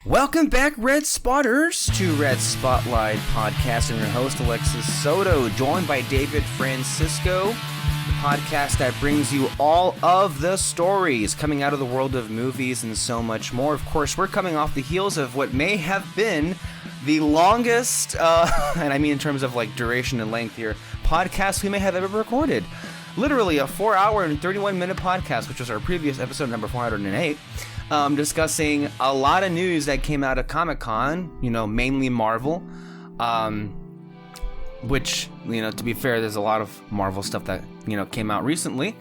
Welcome back, Red Spotters, to Red Spotlight Podcast. I'm your host, Alexis Soto, joined by David Francisco, the podcast that brings you all of the stories coming out of the world of movies and so much more. Of course, we're coming off the heels of what may have been the longest, and I mean in terms of like duration and length here, podcast we may have ever recorded. Literally a 4-hour and 31-minute podcast, which was our previous episode, number 408. Discussing a lot of news that came out of Comic-Con, mainly Marvel, which, to be fair, there's a lot of Marvel stuff that, came out recently.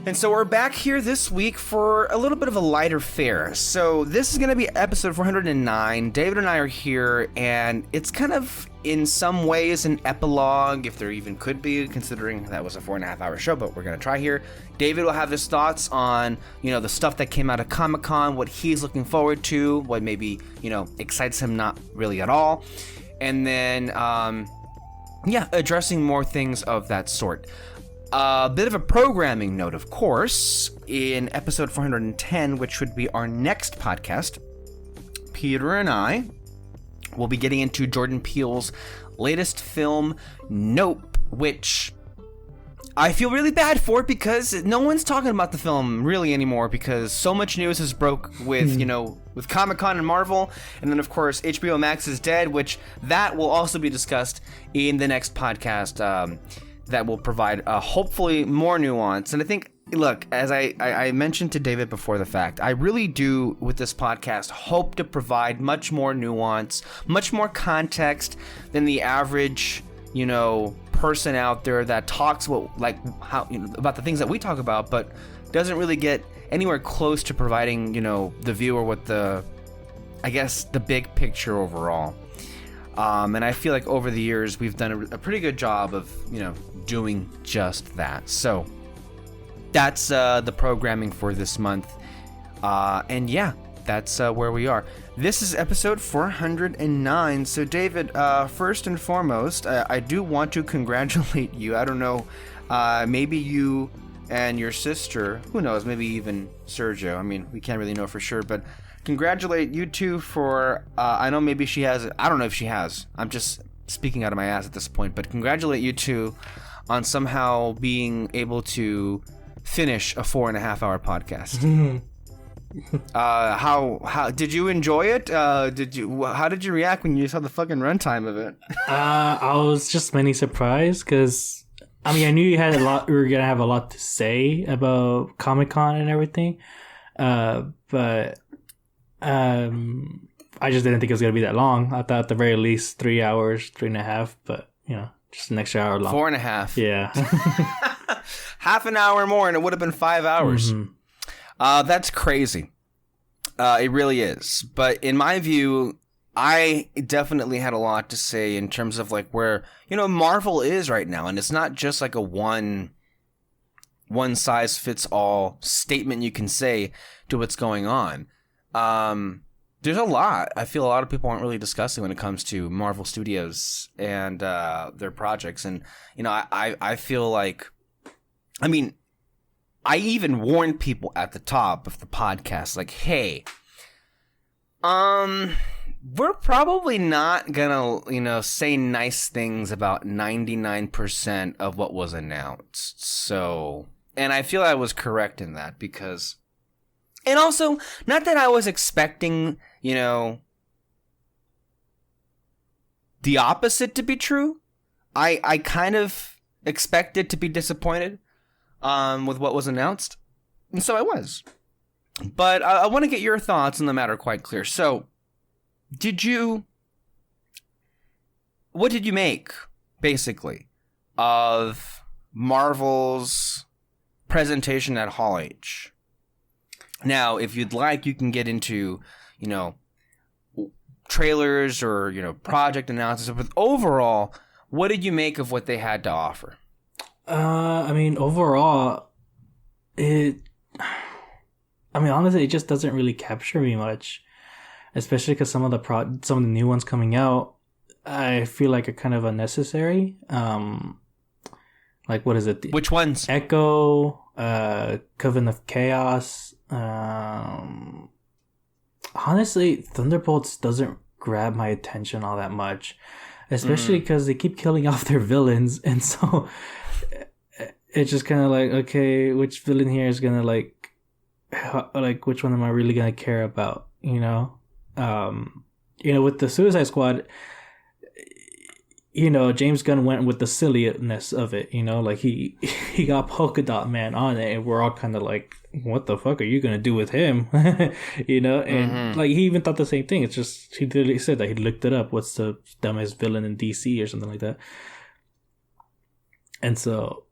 And so we're back here this week for a little bit of a lighter fare. So this is going to be episode 409. David and I are here, and it's kind of, in some ways, an epilogue, if there even could be, considering that was a 4.5-hour show, but we're going to try here. David will have his thoughts on, the stuff that came out of Comic-Con, what he's looking forward to, what maybe, excites him not really at all. And then, addressing more things of that sort. A bit of a programming note, of course, in episode 410, which would be our next podcast, Peter and I will be getting into Jordan Peele's latest film, Nope, which I feel really bad for because no one's talking about the film really anymore because so much news has broke with, with Comic-Con and Marvel. And then, of course, HBO Max is dead, which that will also be discussed in the next podcast that will provide hopefully more nuance. And I think, look, as I mentioned to David before the fact, I really do, with this podcast, hope to provide much more nuance, much more context than the average, person out there that talks about, how, about the things that we talk about, but doesn't really get anywhere close to providing, the viewer with the big picture overall. And I feel like over the years, we've done a pretty good job of, doing just that. So that's the programming for this month. And yeah, that's where we are. This is episode 409. So David, first and foremost, I do want to congratulate you. I don't know, maybe you and your sister, who knows, maybe even Sergio. I mean, we can't really know for sure, but congratulate you two for, I know maybe she has, I don't know if she has. I'm just speaking out of my ass at this point, but congratulate you two on somehow being able to finish a 4.5-hour podcast. How did you enjoy it? How did you react when you saw the fucking runtime of it? I was just mainly surprised because, I mean, I knew you had we were gonna have a lot to say about Comic-Con and everything, but I just didn't think it was gonna be that long. I thought at the very least 3 hours, 3.5, but just an extra hour long. 4.5. Yeah. Half an hour more and it would have been 5 hours. Mm-hmm. That's crazy. It really is. But in my view, I definitely had a lot to say in terms of like where, Marvel is right now. And it's not just like a one size fits all statement you can say to what's going on. There's a lot I feel a lot of people aren't really discussing when it comes to Marvel Studios and their projects. And, I feel like, I mean, I even warned people at the top of the podcast, like, hey, we're probably not gonna, say nice things about 99% of what was announced. So, and I feel I was correct in that because, and also, not that I was expecting, the opposite to be true. I kind of expected to be disappointed with what was announced, and so I was. But I want to get your thoughts on the matter quite clear. So, what did you make, basically, of Marvel's presentation at Hall H? Now, if you'd like, you can get into, trailers or, project analysis. But overall, what did you make of what they had to offer? I mean, overall, honestly, it just doesn't really capture me much, especially because some of the new ones coming out, I feel like are kind of unnecessary. Like, what is it? Which ones? Echo, Coven of Chaos. Honestly, Thunderbolts doesn't grab my attention all that much, especially because they keep killing off their villains, and so it's just kind of like, okay, which villain here is gonna like which one am I really gonna care about? With the Suicide Squad, James Gunn went with the silliness of it. Like he got Polka Dot Man on it, and we're all kind of like, what the fuck are you gonna do with him? And like he even thought the same thing. It's just he literally said that he looked it up. What's the dumbest villain in DC or something like that? And so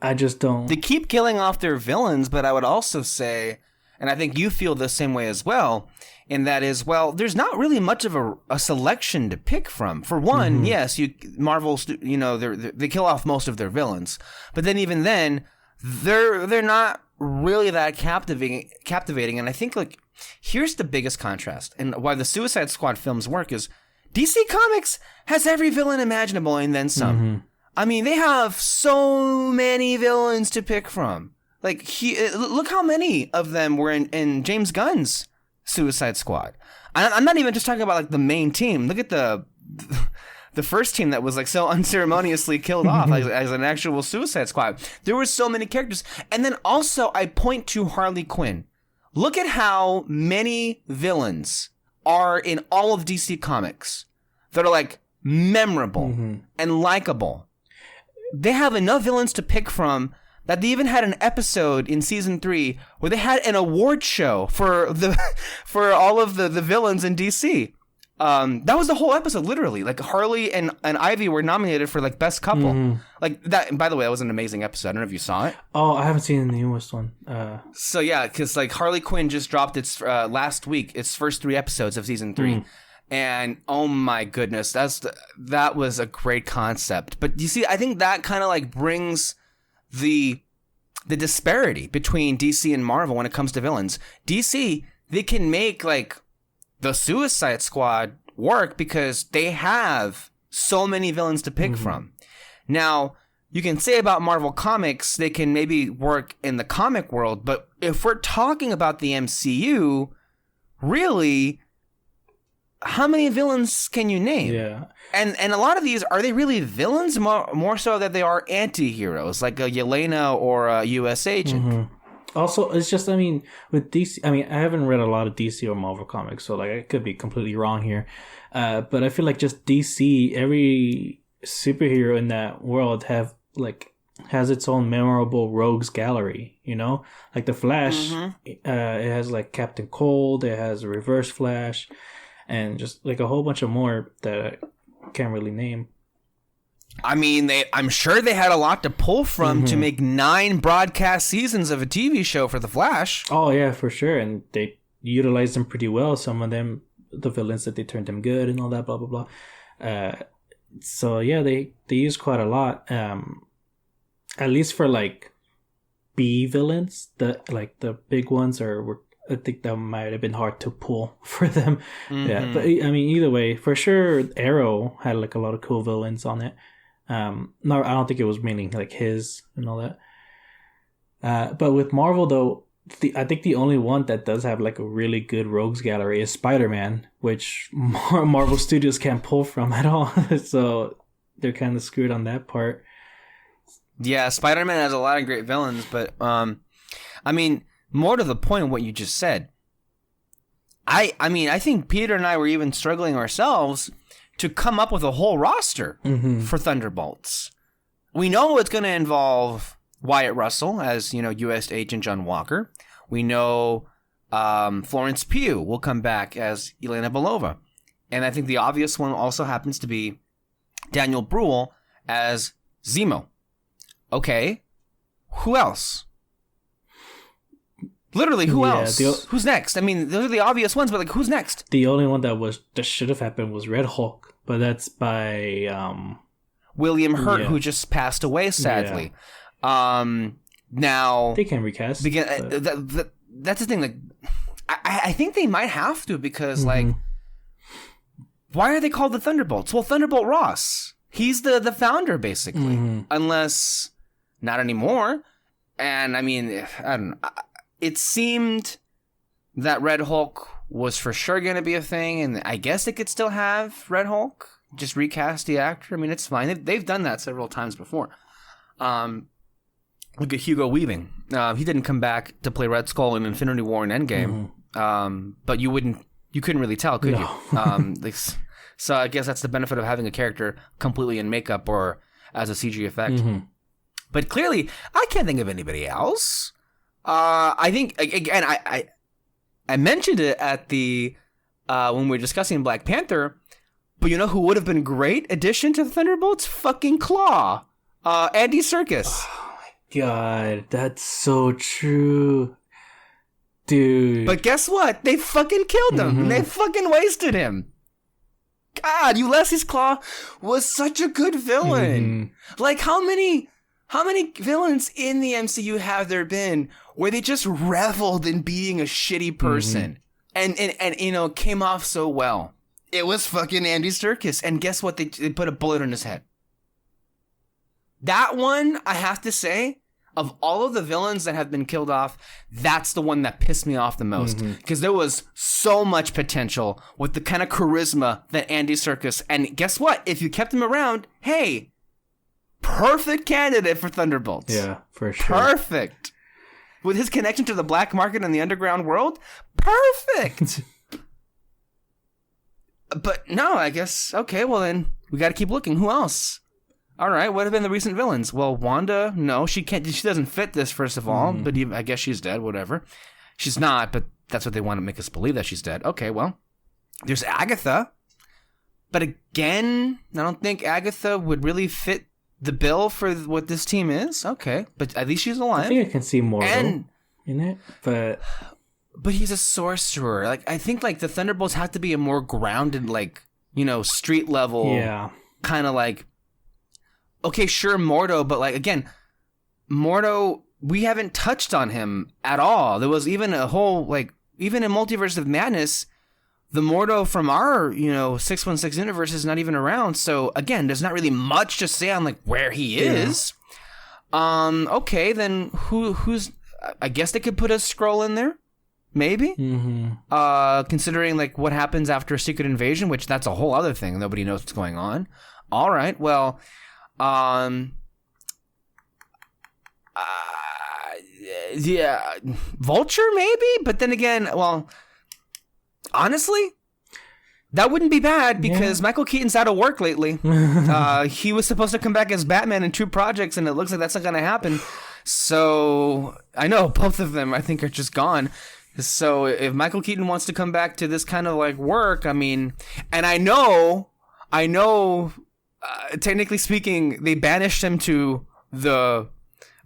I just don't. They keep killing off their villains, but I would also say, and I think you feel the same way as well, and that is, well, there's not really much of a selection to pick from. For one, yes, Marvel's, they kill off most of their villains, but then even then, they're not really that captivating. And I think, like, here's the biggest contrast, and why the Suicide Squad films work is DC Comics has every villain imaginable and then some. I mean, they have so many villains to pick from. Like, look how many of them were in James Gunn's Suicide Squad. I'm not even just talking about like the main team. Look at the first team that was like so unceremoniously killed off as an actual Suicide Squad. There were so many characters. And then also I point to Harley Quinn. Look at how many villains are in all of DC Comics that are like memorable and likable. They have enough villains to pick from that they even had an episode in season 3 where they had an award show for all of the villains in DC. That was the whole episode, literally. Like Harley and Ivy were nominated for like best couple. Like that. And by the way, that was an amazing episode. I don't know if you saw it. Oh, I haven't seen the newest one. So yeah, because like Harley Quinn just dropped its last week its first 3 episodes of season 3. And oh my goodness, that was a great concept. But you see, I think that kind of like brings the disparity between DC and Marvel when it comes to villains. DC, they can make like the Suicide Squad work because they have so many villains to pick from. Now, you can say about Marvel Comics, they can maybe work in the comic world, but if we're talking about the MCU, really, how many villains can you name? Yeah. And a lot of these, are they really villains? More so that they are anti-heroes, like a Yelena or a U.S. agent. Also, it's just, I mean, with DC, I haven't read a lot of DC or Marvel comics, so like I could be completely wrong here. But I feel like just DC, every superhero in that world has its own memorable rogues gallery, Like the Flash, it has like Captain Cold, it has Reverse Flash, and just like a whole bunch of more that I can't really name. I mean, I'm sure they had a lot to pull from to make 9 broadcast seasons of a TV show for The Flash. Oh, yeah, for sure. And they utilized them pretty well. Some of them, the villains, that they turned them good and all that, blah, blah, blah. So, yeah, they used quite a lot. At least for, like, B villains, the big ones I think that might have been hard to pull for them. Yeah, but I mean, either way, for sure, Arrow had like a lot of cool villains on it. No, I don't think it was mainly like his and all that. But with Marvel though, I think the only one that does have like a really good rogues gallery is Spider-Man, which Marvel Studios can't pull from at all. So they're kind of screwed on that part. Yeah, Spider-Man has a lot of great villains, but I mean, more to the point of what you just said, I mean, I think Peter and I were even struggling ourselves to come up with a whole roster for Thunderbolts. We know it's going to involve Wyatt Russell as, U.S. Agent John Walker. We know Florence Pugh will come back as Elena Belova. And I think the obvious one also happens to be Daniel Bruhl as Zemo. Okay, who else? Literally, who else? Who's next? I mean, those are the obvious ones, but like, who's next? The only one that should have happened was Red Hulk, but that's by William Hurt, who just passed away, sadly. Yeah. Now they can recast. That's the thing. Like, I think they might have to because like, why are they called the Thunderbolts? Well, Thunderbolt Ross, he's the founder basically, unless not anymore. And I mean, I don't know. It seemed that Red Hulk was for sure going to be a thing, and I guess they could still have Red Hulk. Just recast the actor. I mean, it's fine. They've done that several times before. Look at Hugo Weaving. He didn't come back to play Red Skull in Infinity War and Endgame. But you couldn't really tell, could you? So I guess that's the benefit of having a character completely in makeup or as a CG effect. But clearly, I can't think of anybody else. I think, again, I mentioned it at the when we were discussing Black Panther, but you know who would have been great addition to the Thunderbolts? Fucking Claw. Andy Serkis. Oh my god, that's so true. Dude. But guess what? They fucking killed him. They fucking wasted him. God, Ulysses Claw was such a good villain. Like, how many villains in the MCU have there been where they just reveled in being a shitty person and you know, came off so well? It was fucking Andy Serkis. And guess what? They put a bullet in his head. That one, I have to say, of all of the villains that have been killed off, that's the one that pissed me off the most. Because there was so much potential with the kind of charisma that Andy Serkis. And guess what? If you kept him around, hey, perfect candidate for Thunderbolts. Yeah, for sure. Perfect. With his connection to the black market and the underground world, perfect. But no, I guess, okay, well then, we got to keep looking. Who else? All right, what have been the recent villains? Well, Wanda, no, she doesn't fit this, first of all, but I guess she's dead, whatever. She's not, but that's what they want to make us believe, that she's dead. Okay, well, there's Agatha. But again, I don't think Agatha would really fit the bill for what this team is. Okay, but at least she's alive. I think I can see more in it, but he's a sorcerer. Like, I think like the Thunderbolts have to be a more grounded, like, you know, street level, kind of like. Okay, sure, Mordo, but like again, Mordo, we haven't touched on him at all. There was even a whole like, even in Multiverse of Madness, the Mordo from our 616 universe is not even around. So again, there's not really much to say on like where he is. Okay, then who's? I guess they could put a Skrull in there, maybe. Considering like what happens after a secret invasion, which that's a whole other thing. Nobody knows what's going on. All right, well. Yeah, Vulture maybe, but then again, well, honestly, that wouldn't be bad because Michael Keaton's out of work lately. He was supposed to come back as Batman in 2 projects, and it looks like that's not going to happen. So I know both of them, I think, are just gone. So if Michael Keaton wants to come back to this kind of like work, I mean, and I know. Technically speaking, they banished him to the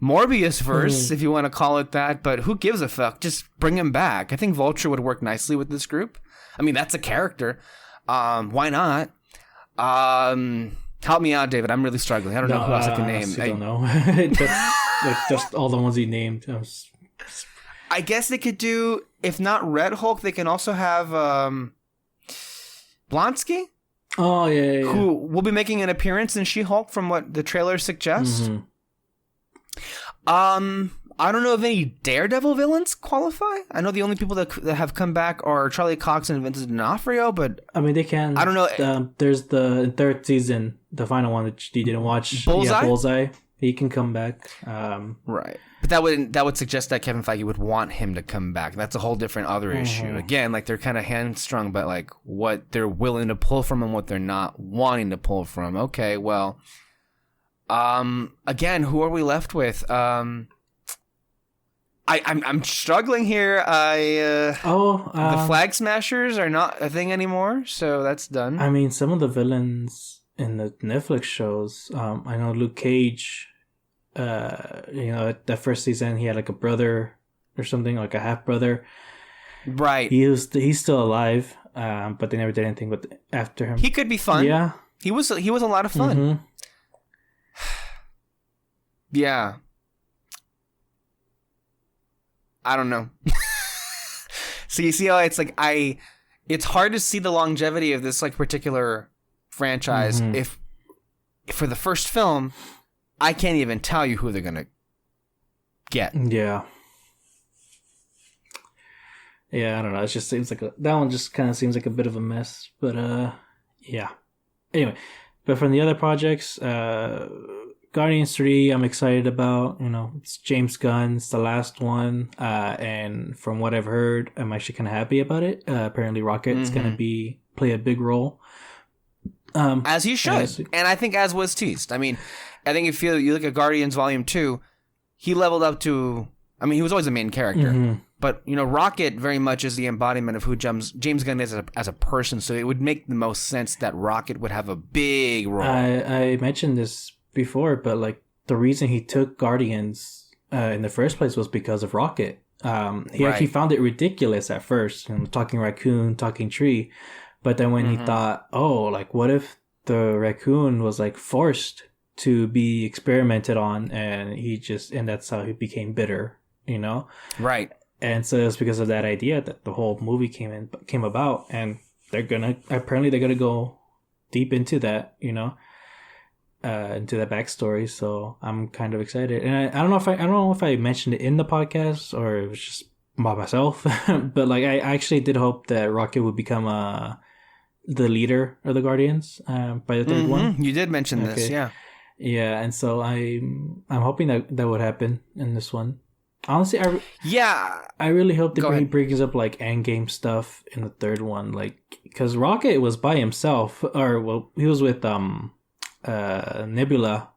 Morbius verse, if you want to call it that, but who gives a fuck? Just bring him back. I think Vulture would work nicely with this group. I mean, that's a character. Why not? Help me out, David. I'm really struggling. I don't know who else I can name. I don't know. That's just all the ones you named. I guess they could do, if not Red Hulk, they can also have Blonsky. Oh, yeah. Who will be making an appearance in She-Hulk from what the trailer suggests. I don't know if any Daredevil villains qualify. I know the only people that have come back are Charlie Cox and Vincent D'Onofrio, but... I mean, they can... I don't know. There's the 3rd season, the final one that you didn't watch. Bullseye? Yeah, Bullseye. He can come back. Right. But that would suggest that Kevin Feige would want him to come back. That's a whole different other issue. Again, like they're kind of hamstrung, but like what they're willing to pull from and what they're not wanting to pull from. Okay, well, again, who are we left with? I'm struggling here. The Flag Smashers are not a thing anymore, so that's done. I mean, some of the villains in the Netflix shows. I know Luke Cage. That first season he had like a brother or something, like a half brother. Right. He's still alive, but they never did anything after him. He could be fun. Yeah. He was a lot of fun. Yeah. I don't know. So you see how it's like it's hard to see the longevity of this like particular franchise if for the first film I can't even tell you who they're gonna get. Yeah. Yeah, I don't know. It just seems like that one just kind of seems like a bit of a mess. But yeah. Anyway, but from the other projects, Guardians 3, I'm excited about. You know, it's James Gunn. It's the last one, and from what I've heard, I'm actually kind of happy about it. Apparently, Rocket's gonna play a big role. As he should, and I think as was teased. I mean, I think if you look at Guardians Volume 2, he leveled up to. I mean, he was always a main character. But, you know, Rocket very much is the embodiment of who James Gunn is as a person, so it would make the most sense that Rocket would have a big role. I mentioned this before, but, like, the reason he took Guardians in the first place was because of Rocket. He actually found it ridiculous at first, you know, talking raccoon, talking tree. But then when he thought, oh, like, what if the raccoon was, like, forced to be experimented on, and that's how he became bitter, you know? Right. And so it's because of that idea that the whole movie came about, and they're gonna go deep into that, you know, into that backstory. So I'm kind of excited, and I don't know if I mentioned it in the podcast or it was just by myself, but like I actually did hope that Rocket would become the leader of the Guardians by the third one. You did mention this, yeah, and so I'm hoping that would happen in this one. Honestly, I really hope that he brings up like endgame stuff in the third one, like because Rocket was by himself, he was with Nebula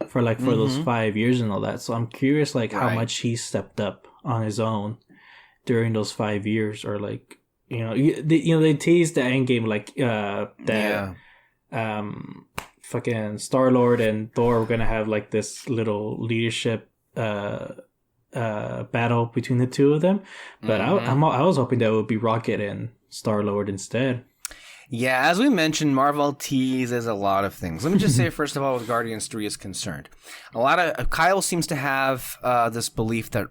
for those 5 years and all that. So I'm curious, like how much he stepped up on his own during those 5 years, or like they teased the endgame fucking Star-Lord and Thor were gonna have like this little leadership battle between the two of them, but I was hoping that it would be Rocket and Star-Lord instead. Yeah, as we mentioned, Marvel teases a lot of things. Let me just say, first of all, with Guardians 3 is concerned, Kyle seems to have this belief that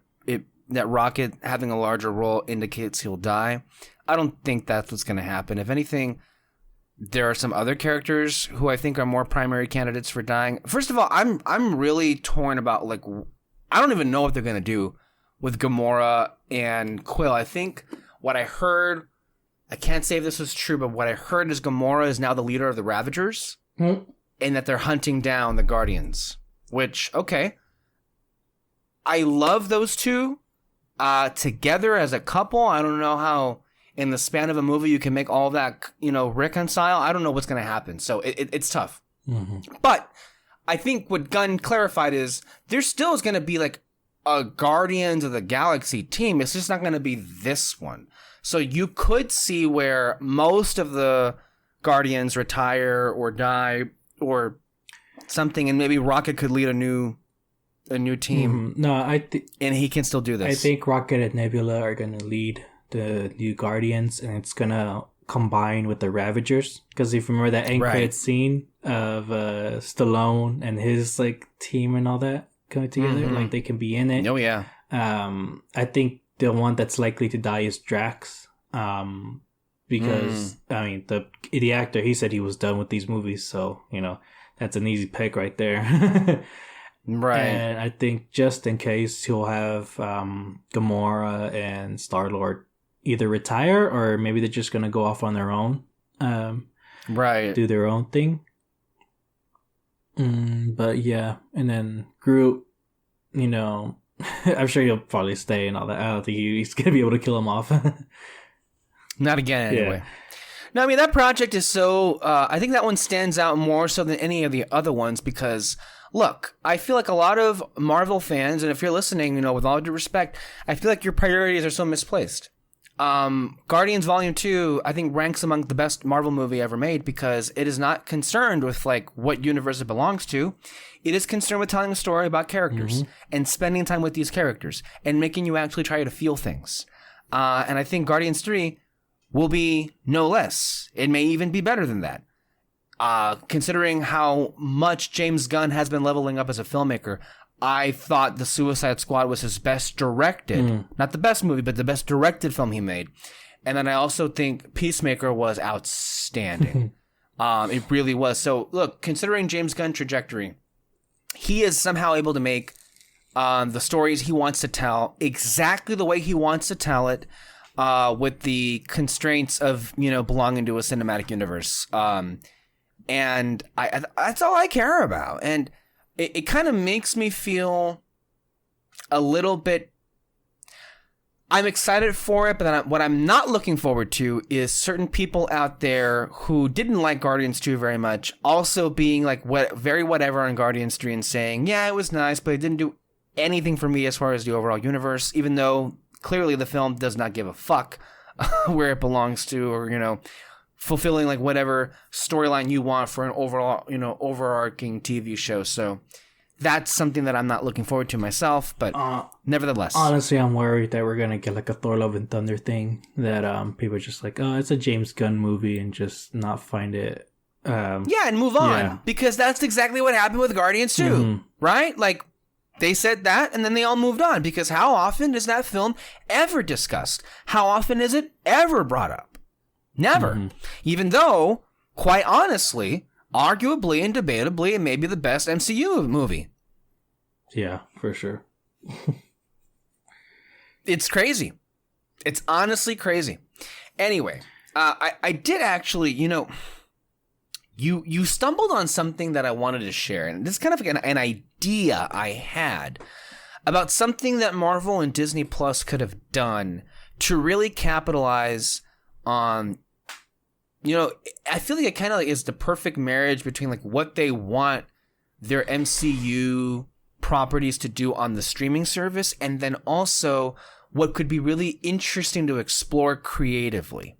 Rocket having a larger role indicates he'll die. I don't think that's what's going to happen. If anything, there are some other characters who I think are more primary candidates for dying. First of all, I'm really torn about like. I don't even know what they're going to do with Gamora and Quill. I think what I heard, I can't say if this was true, but what I heard is Gamora is now the leader of the Ravagers and that they're hunting down the Guardians, which, okay. I love those two together as a couple. I don't know how in the span of a movie you can make all of that, reconcile. I don't know what's going to happen. So it's tough. But I think what Gunn clarified is there still is going to be like a Guardians of the Galaxy team. It's just not going to be this one. So you could see where most of the Guardians retire or die or something, and maybe Rocket could lead a new team. No, and he can still do this. I think Rocket and Nebula are going to lead the new Guardians, and it's going to combine with the Ravagers, because if you remember that end credit scene of Stallone and his like team and all that coming together, like they can be in it. Oh yeah. I think the one that's likely to die is Drax, because I mean the actor, he said he was done with these movies, so that's an easy pick right there. Right. And I think just in case he'll have Gamora and Star-Lord either retire, or maybe they're just going to go off on their own. Do their own thing. But yeah, and then Groot, I'm sure he'll probably stay and all that. I don't think he's going to be able to kill him off. Not again, anyway. Yeah. No, I mean, that project is so... I think that one stands out more so than any of the other ones because... Look, I feel like a lot of Marvel fans, and if you're listening, with all due respect, I feel like your priorities are so misplaced. Guardians Volume 2, I think, ranks among the best Marvel movie ever made because it is not concerned with, like, what universe it belongs to. It is concerned with telling a story about characters and spending time with these characters and making you actually try to feel things. And I think Guardians 3 will be no less. It may even be better than that. Considering how much James Gunn has been leveling up as a filmmaker, I thought The Suicide Squad was his best directed, not the best movie, but the best directed film he made. And then I also think Peacemaker was outstanding. It really was. So look, considering James Gunn's trajectory, he is somehow able to make the stories he wants to tell exactly the way he wants to tell it. with the constraints of, belonging to a cinematic universe. And that's all I care about. And it kind of makes me feel a little bit, I'm excited for it, but what I'm not looking forward to is certain people out there who didn't like Guardians 2 very much also being like very whatever on Guardians 3 and saying, yeah, it was nice, but it didn't do anything for me as far as the overall universe, even though clearly the film does not give a fuck where it belongs to, or, fulfilling like whatever storyline you want for an overall, overarching TV show. So that's something that I'm not looking forward to myself, but nevertheless. Honestly, I'm worried that we're going to get like a Thor Love and Thunder thing that people are just like, oh, it's a James Gunn movie and just not find it. And move on. Because that's exactly what happened with Guardians 2, right? Like, they said that, and then they all moved on. Because how often is that film ever discussed? How often is it ever brought up? Never. Even though, quite honestly, arguably and debatably, it may be the best MCU movie. Yeah, for sure. It's crazy. It's honestly crazy. Anyway, I did actually, you stumbled on something that I wanted to share, and this is kind of like an idea I had about something that Marvel and Disney Plus could have done to really capitalize on, I feel like it kind of is the perfect marriage between like what they want their MCU properties to do on the streaming service, and then also what could be really interesting to explore creatively.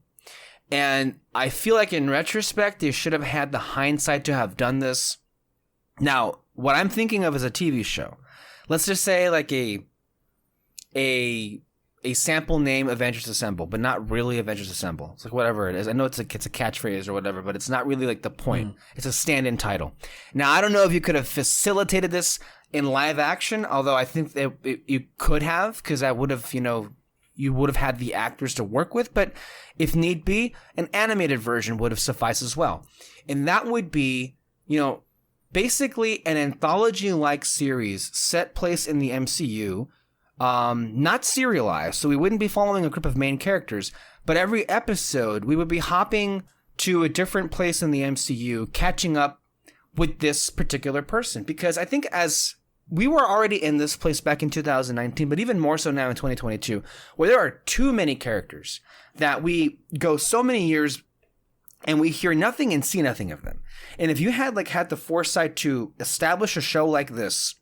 And I feel like in retrospect, they should have had the hindsight to have done this. Now, what I'm thinking of is a TV show. Let's just say like a sample name Avengers Assemble, but not really Avengers Assemble. It's like whatever it is. I know it's a catchphrase or whatever, but it's not really like the point. It's a stand-in title. Now, I don't know if you could have facilitated this in live action, although I think that you could have, because that would have, you would have had the actors to work with. But if need be, an animated version would have sufficed as well. And that would be, basically an anthology-like series set place in the MCU, not serialized, so we wouldn't be following a group of main characters, but every episode we would be hopping to a different place in the MCU, catching up with this particular person. Because I think as we were already in this place back in 2019, but even more so now in 2022, where there are too many characters that we go so many years and we hear nothing and see nothing of them. And if you had the foresight to establish a show like this,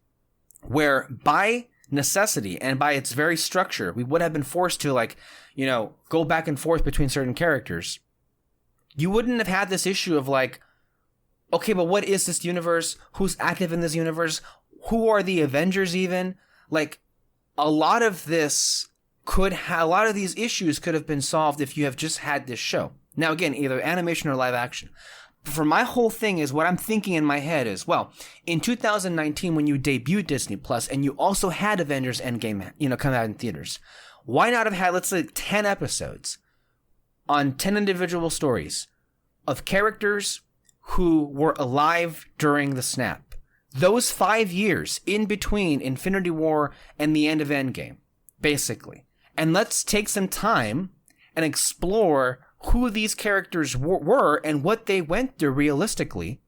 where by necessity and by its very structure, we would have been forced to go back and forth between certain characters, you wouldn't have had this issue of okay, but what is this universe? Who's active in this universe? Who are the Avengers even? A lot of these issues could have been solved if you have just had this show. Now, again, either animation or live action. For my whole thing is what I'm thinking in my head is, well, in 2019 when you debuted Disney Plus and you also had Avengers Endgame, come out in theaters, why not have had, let's say, 10 episodes on 10 individual stories of characters who were alive during the snap? Those 5 years in between Infinity War and the end of Endgame, basically. And let's take some time and explore who these characters were and what they went through realistically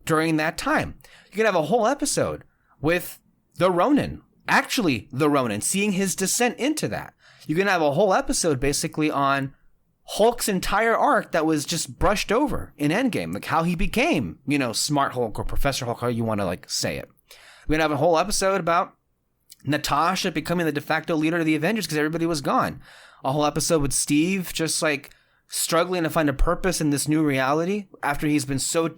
during that time. You could have a whole episode with the Ronin, seeing his descent into that. You can have a whole episode basically on Hulk's entire arc that was just brushed over in Endgame, how he became, Smart Hulk or Professor Hulk, how you want to say it. We're going to have a whole episode about Natasha becoming the de facto leader of the Avengers because everybody was gone. A whole episode with Steve just struggling to find a purpose in this new reality after he's been so,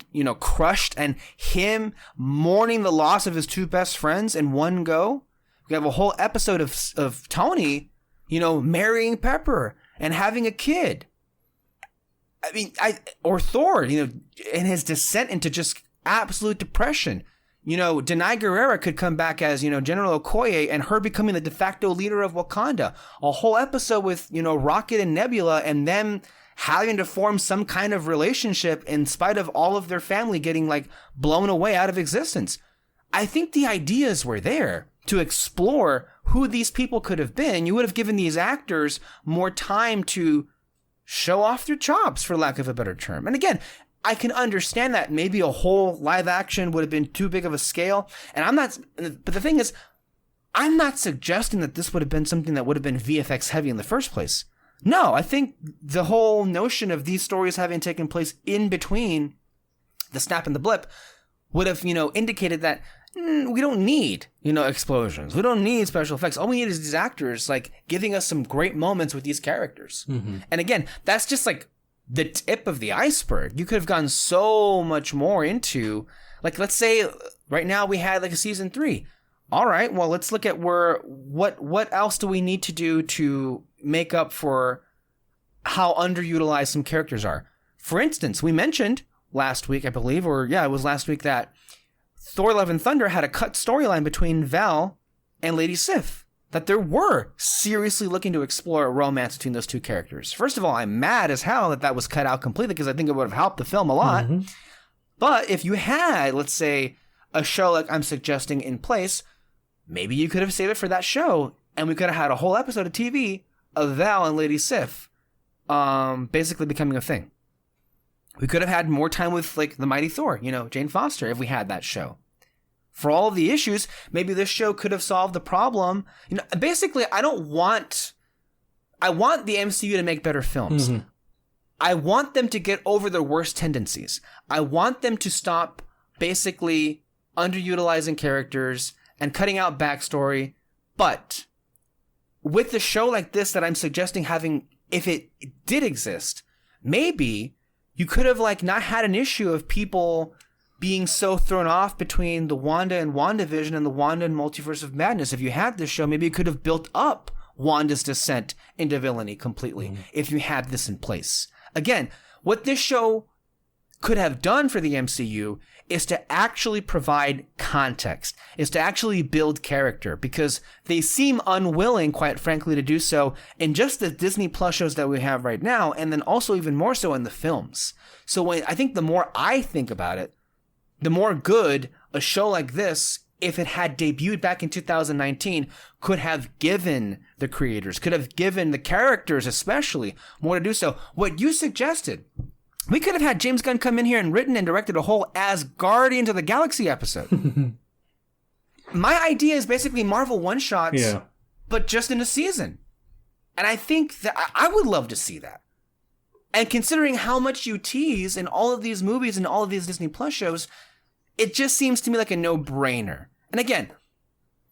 crushed, and him mourning the loss of his two best friends in one go. We have a whole episode of Tony, marrying Pepper and having a kid. I mean, or Thor, and his descent into just absolute depression. Denai Guerrera could come back as, General Okoye and her becoming the de facto leader of Wakanda. A whole episode with, Rocket and Nebula and them having to form some kind of relationship in spite of all of their family getting blown away out of existence. I think the ideas were there to explore who these people could have been. You would have given these actors more time to show off their chops, for lack of a better term. And again, I can understand that maybe a whole live action would have been too big of a scale. And but the thing is, I'm not suggesting that this would have been something that would have been VFX heavy in the first place. No, I think the whole notion of these stories having taken place in between the snap and the blip would have, indicated that we don't need, explosions. We don't need special effects. All we need is these actors, like, giving us some great moments with these characters. Mm-hmm. And again, that's just, like, the tip of the iceberg. You could have gone so much more into, like, let's say right now we had, like, a season 3. All right, well, let's look at what else do we need to do to make up for how underutilized some characters are. For instance, we mentioned last week, I believe, it was last week, that Thor Love and Thunder had a cut storyline between Val and Lady Sif. That there were seriously looking to explore a romance between those two characters. First of all, I'm mad as hell that was cut out completely, because I think it would have helped the film a lot. Mm-hmm. But if you had, let's say, a show like I'm suggesting in place, maybe you could have saved it for that show, and we could have had a whole episode of TV of Val and Lady Sif basically becoming a thing. We could have had more time with, like, the Mighty Thor, Jane Foster, if we had that show. For all of the issues, maybe this show could have solved the problem. Basically, I want the MCU to make better films. Mm-hmm. I want them to get over their worst tendencies. I want them to stop basically underutilizing characters and cutting out backstory. But with a show like this that I'm suggesting having, if it did exist, maybe you could have, like, not had an issue of people being so thrown off between the Wanda and WandaVision and the Wanda and Multiverse of Madness. If you had this show, maybe it could have built up Wanda's descent into villainy completely if you had this in place. Again, what this show could have done for the MCU is to actually provide context, is to actually build character, because they seem unwilling, quite frankly, to do so in just the Disney Plus shows that we have right now, and then also even more so in the films. So I think the more I think about it, the more good a show like this, if it had debuted back in 2019, could have given the creators, could have given the characters especially more to do so. What you suggested, we could have had James Gunn come in here and written and directed a whole As Guardians of the Galaxy episode. My idea is basically Marvel one-shots, but just in a season. And I think that I would love to see that. And considering how much you tease in all of these movies and all of these Disney Plus shows, it just seems to me like a no-brainer. And again,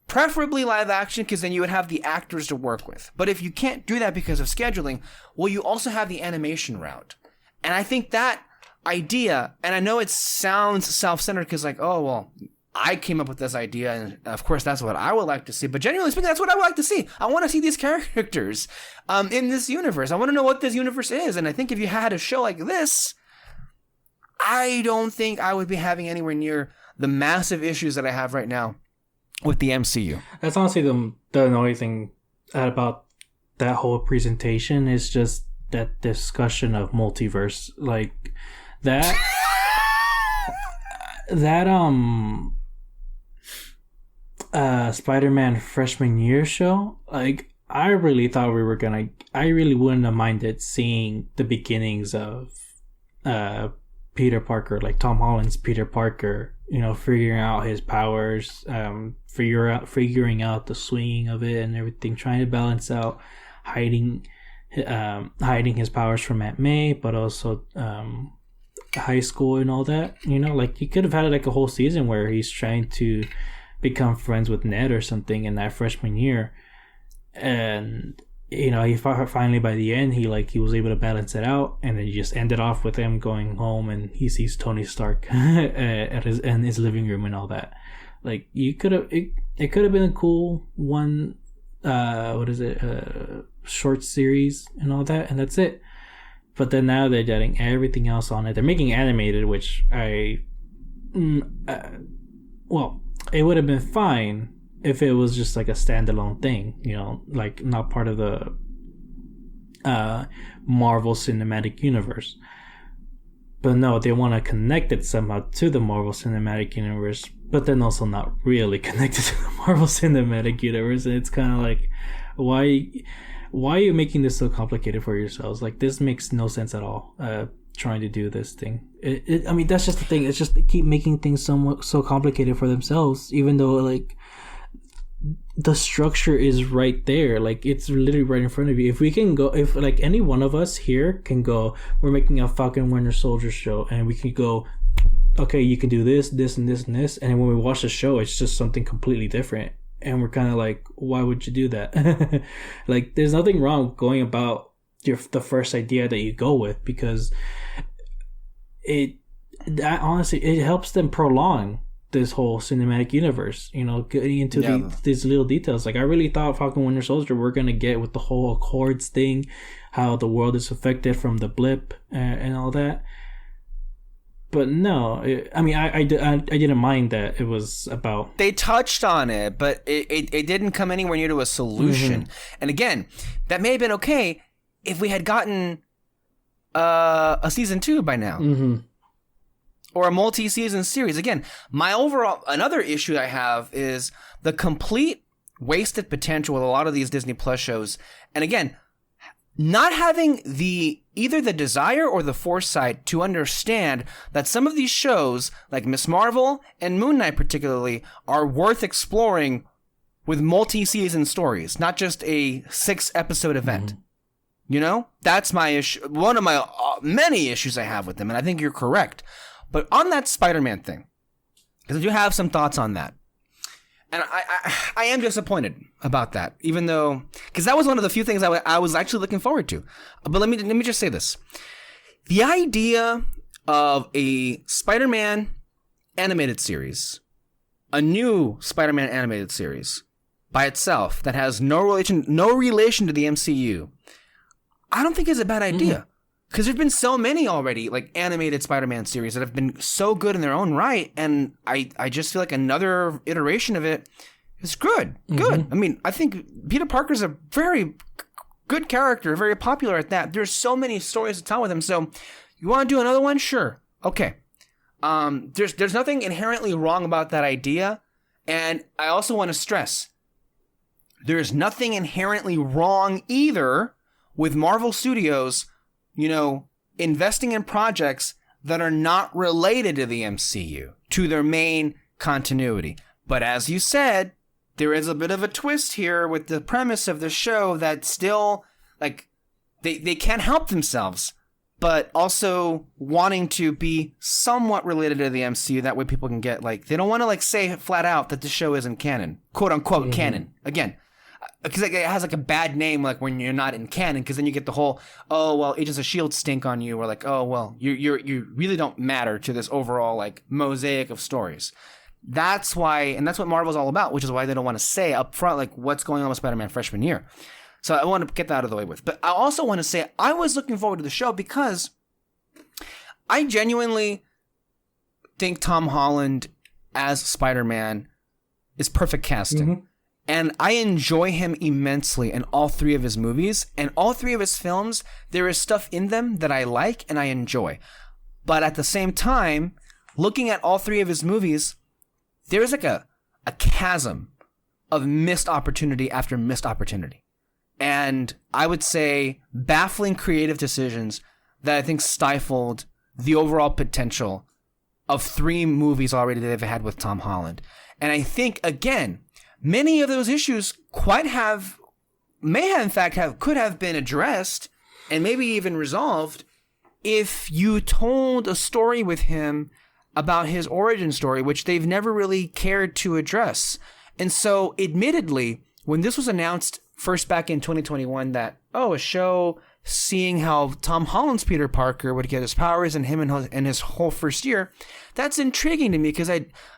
preferably live action, because then you would have the actors to work with. But if you can't do that because of scheduling, well, you also have the animation route. And I think that idea, and I know it sounds self-centered because, like, oh, well, I came up with this idea, and of course that's what I would like to see. But genuinely speaking, that's what I would like to see. I want to see these characters in this universe. I want to know what this universe is. And I think if you had a show like this, I don't think I would be having anywhere near the massive issues that I have right now with the MCU. That's honestly the annoying thing about that whole presentation is just that discussion of multiverse, like that Spider-Man freshman year show. Like, I really thought I really wouldn't have minded seeing the beginnings of Peter Parker, like Tom Holland's Peter Parker, figuring out his powers, figuring out the swinging of it and everything, trying to balance out hiding his powers from Aunt May, but also high school and all that. Like, you could have had like a whole season where he's trying to become friends with Ned or something in that freshman year, and he finally by the end he was able to balance it out, and then you just ended off with him going home and he sees Tony Stark at his living room and all that. Like, you could have it could have been a cool one. Short series and all that, and that's it. But then now they're getting everything else on it. They're making animated, which well, it would have been fine if it was just like a standalone thing, like not part of the Marvel Cinematic Universe. But no, they want to connect it somehow to the Marvel Cinematic Universe, but then also not really connected to the Marvel Cinematic Universe. And it's kind of like, why are you making this so complicated for yourselves? Like, this makes no sense at all. Trying to do this thing. I mean, that's just the thing. It's just they keep making things so complicated for themselves, even though like the structure is right there. Like, it's literally right in front of you. If we can go, if like any one of us here can go, we're making a Falcon Winter Soldier show, and we can go, okay, you can do this, this, and this, and this, and when we watch the show, it's just something completely different, and we're kind of like, why would you do that? Like, there's nothing wrong with going about the first idea that you go with, because honestly it helps them prolong this whole cinematic universe, you know, getting into these little details. Like, I really thought Falcon Winter Soldier we're gonna get with the whole Accords thing, how the world is affected from the blip and all that. But no, I didn't mind that it was about... They touched on it, but it didn't come anywhere near to a solution. Mm-hmm. And again, that may have been okay if we had gotten a season 2 by now. Mm-hmm. Or a multi-season series. Again, another issue I have is the complete wasted potential with a lot of these Disney Plus shows. And again, not having either the desire or the foresight to understand that some of these shows, like Ms. Marvel and Moon Knight particularly, are worth exploring with multi-season stories, not just a 6-episode event. Mm-hmm. You know? That's my issue. One of my many issues I have with them, and I think you're correct. But on that Spider-Man thing, because I do have some thoughts on that. And I am disappointed about that, even though, because that was one of the few things I was actually looking forward to. But let me just say this. The idea of a Spider-Man animated series, a new Spider-Man animated series by itself that has no relation to the MCU, I don't think is a bad idea. Mm-hmm. Because there's been so many already, like, animated Spider-Man series that have been so good in their own right, and I just feel like another iteration of it is good. Mm-hmm. Good. I mean, I think Peter Parker's a very good character, very popular at that. There's so many stories to tell with him, so you want to do another one? Sure. Okay. There's nothing inherently wrong about that idea, and I also want to stress, there's nothing inherently wrong either with Marvel Studios, you know, investing in projects that are not related to the MCU, to their main continuity. But as you said, there is a bit of a twist here with the premise of the show that still, like, they can't help themselves, but also wanting to be somewhat related to the MCU. That way people can get, like, they don't want to, like, say flat out that the show isn't canon, quote unquote canon. Again, because it has like a bad name, like when you're not in canon, because then you get the whole, oh well, Agents of S.H.I.E.L.D. stink on you, or like, oh well, you really don't matter to this overall like mosaic of stories. That's why, and that's what Marvel's all about, which is why they don't want to say up front like what's going on with Spider-Man freshman year. So I want to get that out of the way with. But I also want to say I was looking forward to the show because I genuinely think Tom Holland as Spider-Man is perfect casting. Mm-hmm. And I enjoy him immensely in all 3 of his movies. And all 3 of his films, there is stuff in them that I like and I enjoy. But at the same time, looking at all 3 of his movies, there's like a chasm of missed opportunity after missed opportunity. And I would say baffling creative decisions that I think stifled the overall potential of 3 movies already that they've had with Tom Holland. And I think, again, many of those issues could have been addressed and maybe even resolved if you told a story with him about his origin story, which they've never really cared to address. And so, admittedly, when this was announced first back in 2021 that, a show seeing how Tom Holland's Peter Parker would get his powers and him in his whole first year, that's intriguing to me because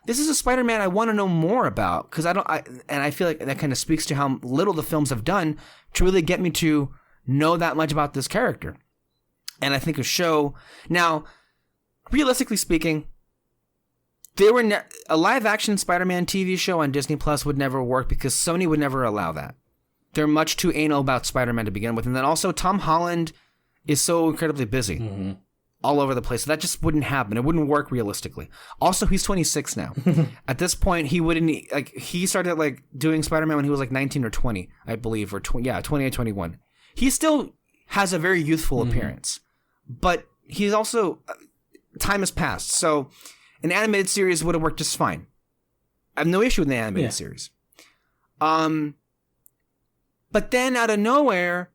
this is a Spider-Man I want to know more about, because I feel like that kind of speaks to how little the films have done to really get me to know that much about this character. And I think a show, now, realistically speaking, a live-action Spider-Man TV show on Disney Plus would never work because Sony would never allow that. They're much too anal about Spider-Man to begin with. And then also Tom Holland is so incredibly busy. Mm-hmm. all over the place. So that just wouldn't happen. It wouldn't work realistically. Also, he's 26 now. At this point, he wouldn't like. He started like doing Spider-Man when he was like 19 or 20, I believe, or 20 or 21. He still has a very youthful appearance, but he's also time has passed. So an animated series would have worked just fine. I have no issue with the animated series. But then out of nowhere,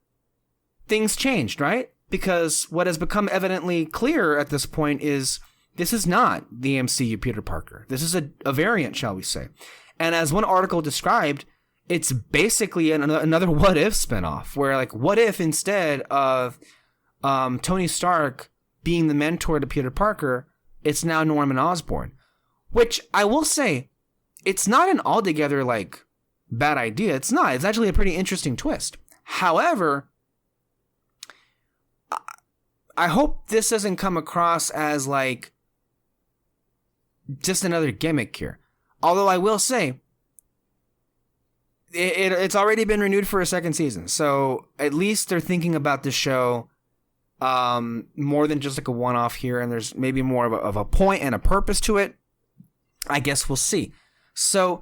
things changed, right? Because what has become evidently clear at this point is this is not the MCU Peter Parker. This is a variant, shall we say. And as one article described, it's basically another What If spinoff, where like, what if instead of Tony Stark being the mentor to Peter Parker, it's now Norman Osborn. Which I will say, it's not an altogether like bad idea. It's not. It's actually a pretty interesting twist. However, I hope this doesn't come across as like just another gimmick here. Although I will say, it's already been renewed for a second season. So at least they're thinking about the show more than just like a one-off here. And there's maybe more of a point and a purpose to it. I guess we'll see. So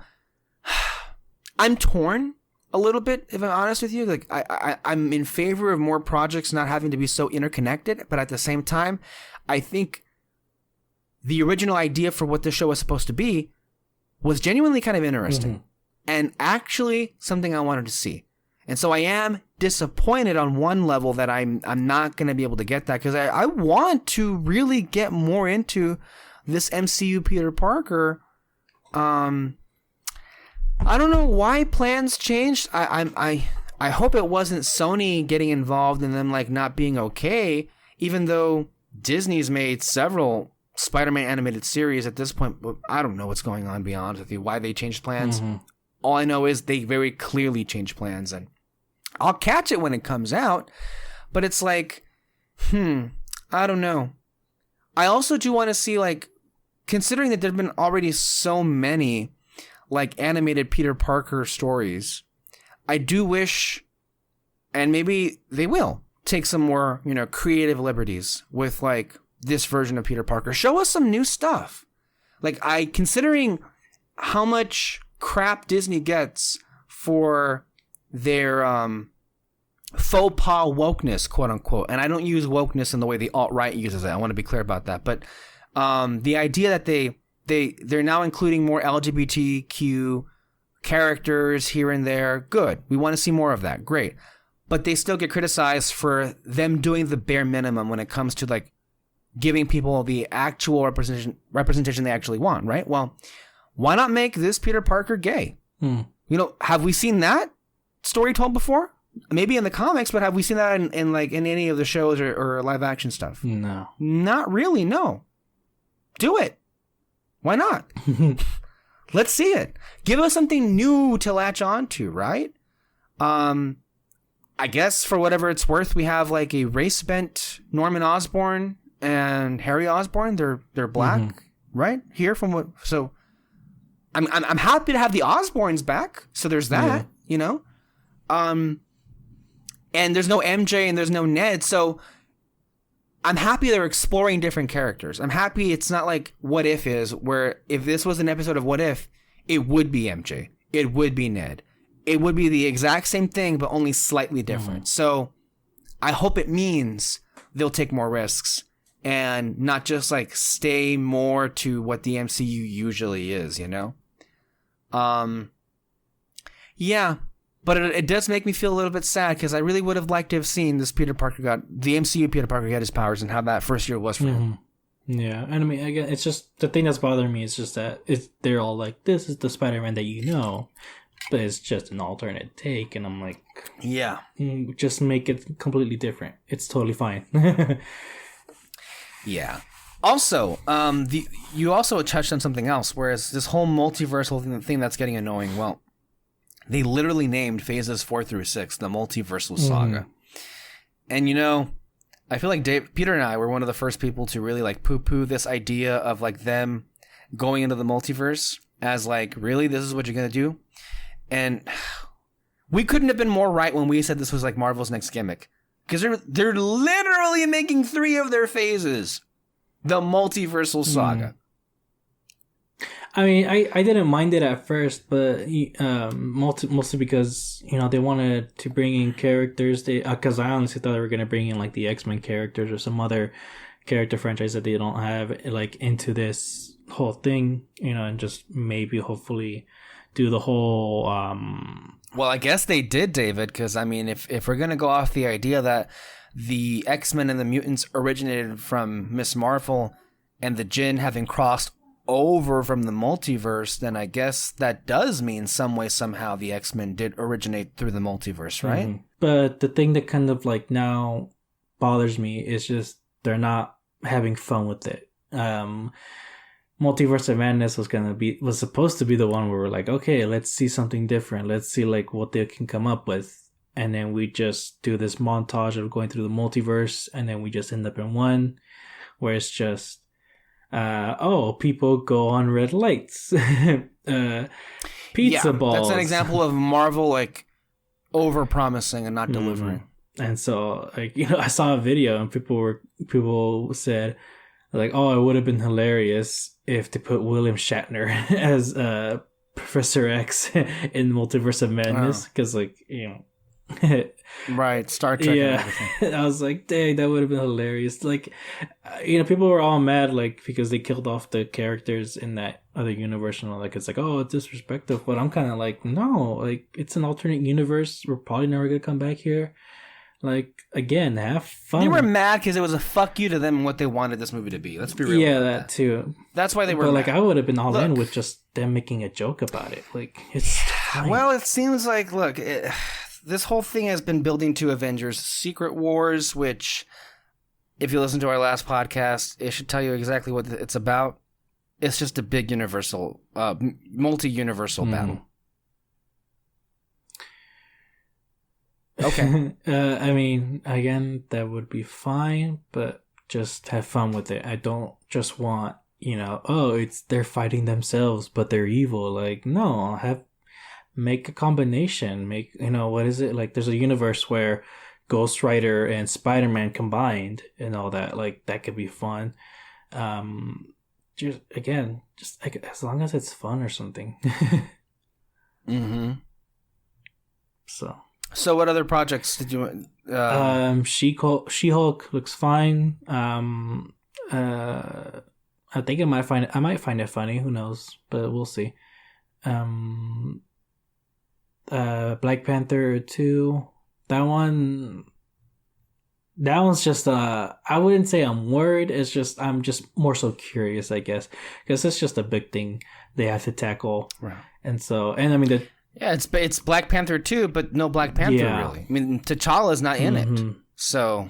I'm torn a little bit, if I'm honest with you. Like I'm in favor of more projects not having to be so interconnected, but at the same time, I think the original idea for what this show was supposed to be was genuinely kind of interesting and actually something I wanted to see. And so I am disappointed on one level that I'm not going to be able to get that, because I want to really get more into this MCU Peter Parker. I don't know why plans changed. I hope it wasn't Sony getting involved and them like not being okay, even though Disney's made several Spider-Man animated series at this point. But I don't know what's going on, to be honest with you, why they changed plans. All I know is they very clearly changed plans, and I'll catch it when it comes out. But it's like, I don't know. I also do want to see, like, considering that there've been already so many like animated Peter Parker stories, I do wish, and maybe they will, take some more, creative liberties with like this version of Peter Parker. Show us some new stuff. Like, considering how much crap Disney gets for their faux pas wokeness, quote unquote. And I don't use wokeness in the way the alt-right uses it. I want to be clear about that. But the idea that they're now including more LGBTQ characters here and there. Good. We want to see more of that. Great. But they still get criticized for them doing the bare minimum when it comes to like giving people the actual representation they actually want, right? Well, why not make this Peter Parker gay? Have we seen that story told before? Maybe in the comics, but have we seen that in any of the shows or live action stuff? No. Not really, no. Do it. Why not? Let's see it. Give us something new to latch on to, right? I guess for whatever it's worth, we have like a race-bent Norman Osborn and Harry Osborn. They're black, right? Here from what? So I'm happy to have the Osborns back. So there's that, and there's no MJ and there's no Ned. So I'm happy they're exploring different characters. I'm happy it's not like What If is, where if this was an episode of What If, it would be MJ. It would be Ned. It would be the exact same thing, but only slightly different. So I hope it means they'll take more risks and not just like stay more to what the MCU usually is, Yeah. But it does make me feel a little bit sad, because I really would have liked to have seen the MCU Peter Parker get his powers and how that first year was for him. Yeah, and I mean, again, it's just the thing that's bothering me is just that they're all like, this is the Spider-Man that but it's just an alternate take, and I'm like, yeah, just make it completely different. It's totally fine. Yeah. Also, you also touched on something else, whereas this whole multiversal thing that's getting annoying. Well, they literally named phases 4 through 6 the Multiversal Saga. And I feel like Peter and I were one of the first people to really like poo-poo this idea of like them going into the multiverse as like, really, this is what you're going to do? And we couldn't have been more right when we said this was like Marvel's next gimmick. because they're literally making 3 of their phases. The multiversal saga. I mean, I didn't mind it at first, but mostly because they wanted to bring in characters. Because I honestly thought they were gonna bring in like the X-Men characters or some other character franchise that they don't have like into this whole thing, and just maybe hopefully do the whole. Well, I guess they did, David, because I mean, if we're gonna go off the idea that the X-Men and the mutants originated from Miss Marvel and the Jinn having crossed over from the multiverse, then I guess that does mean some way, somehow the X-Men did originate through the multiverse, right? Mm-hmm. But the thing that kind of like now bothers me is just they're not having fun with it. Multiverse of Madness was supposed to be the one where we're like, okay, let's see something different. Let's see like what they can come up with. And then we just do this montage of going through the multiverse, and then we just end up in one where it's just people go on red lights. Pizza balls. That's an example of Marvel like over-promising and not delivering. And so, like, I saw a video and people said, like, oh, it would have been hilarious if they put William Shatner as Professor X in Multiverse of Madness, because right, Star Trek. Yeah, and everything. I was like, dang, that would have been hilarious. Like, people were all mad, like, because they killed off the characters in that other universe, and all that. It's like, oh, it's disrespectful. But I'm kind of like, no, like, it's an alternate universe. We're probably never gonna come back here. Like, again, have fun. They were mad because it was a fuck you to them what they wanted this movie to be. Let's be real. Yeah, that too. That's why they were. But mad. like, I would have been all in with just them making a joke about it. Like, it's fine. Well, it seems like this whole thing has been building to Avengers Secret Wars, which, if you listen to our last podcast, it should tell you exactly what it's about. It's just a big universal, multi-universal battle. Okay. I mean, again, that would be fine, but just have fun with it. I don't just want, they're fighting themselves, but they're evil. Like, no, make a combination. Make, what is it? Like, there's a universe where Ghost Rider and Spider-Man combined and all that. Like, that could be fun. Just like, as long as it's fun or something. Mm-hmm. So what other projects did you? She-Hulk looks fine. I think I might find it funny. Who knows? But we'll see. Black Panther 2. That one's just I wouldn't say I'm worried. It's just I'm just more so curious, I guess, because it's just a big thing they have to tackle. Right. And I mean yeah, it's Black Panther 2, but no Black Panther really. I mean, T'Challa's not in it, so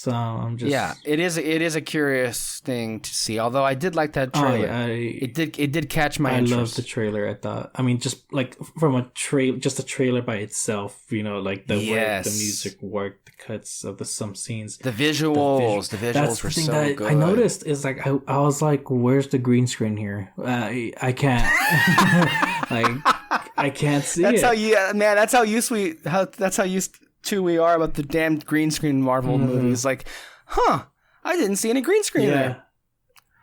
I'm just it is a curious thing to see. Although I did like that trailer. It did catch my interest. I loved the trailer. I thought. I mean, just like from a trailer by itself, like the work, the music work, the cuts of some scenes, the visuals that's were the thing so that good. I noticed is like I was like, where's the green screen here? I can't. Like, I can't see that's it. How you, man. That's how used we are about the damn green screen Marvel movies. Like, I didn't see any green screen there.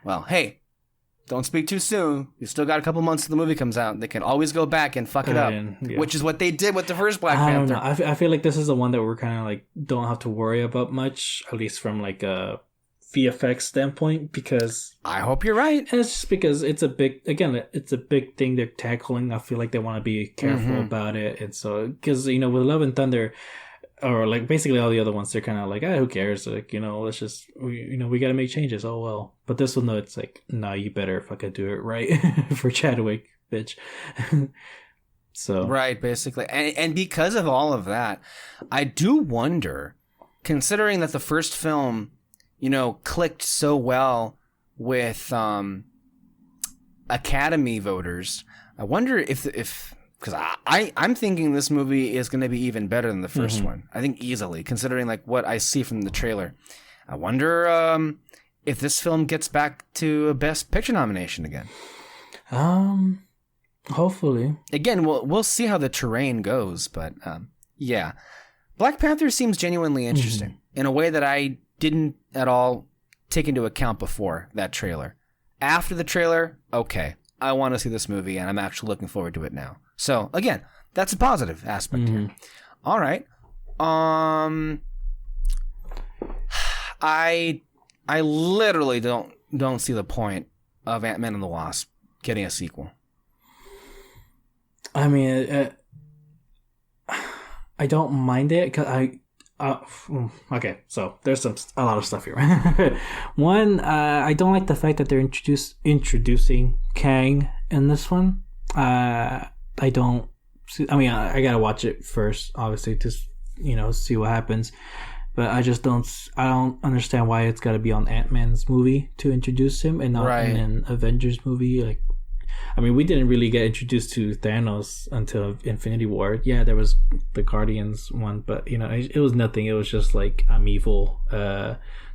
Well, hey, don't speak too soon. You still got a couple months till the movie comes out. They can always go back and fuck it up, which is what they did with the first Black Panther. I don't know. I feel like this is the one that we're kind of like don't have to worry about much, at least from like a VFX standpoint, because I hope you're right. And it's just because it's a big thing they're tackling. I feel like they want to be careful about it, and so because with Love and Thunder, or like basically all the other ones, they're kind of like, who cares? Like, let's just we got to make changes. Oh well. But this one though, it's like, nah, you better fucking do it right for Chadwick, bitch. So right, basically, and because of all of that, I do wonder, considering that the first film, clicked so well with Academy voters. I wonder if because I'm thinking this movie is going to be even better than the first one. I think easily, considering like what I see from the trailer. I wonder if this film gets back to a Best Picture nomination again. Hopefully. Again, we'll see how the terrain goes, but yeah. Black Panther seems genuinely interesting in a way that I didn't at all take into account before that trailer. After the trailer, okay, I want to see this movie, and I'm actually looking forward to it now. So again, that's a positive aspect here. All right. I literally don't see the point of Ant-Man and the Wasp getting a sequel. I mean, I don't mind it because okay, so there's a lot of stuff here. One, I don't like the fact that they're introducing Kang in this one. I don't see. I mean, I gotta watch it first, obviously, to see what happens. But I just don't understand why it's got to be on Ant-Man's movie to introduce him and not in an Avengers movie. Like, I mean, we didn't really get introduced to Thanos until Infinity War. Yeah, there was the Guardians one, but it was nothing. It was just like, I'm evil,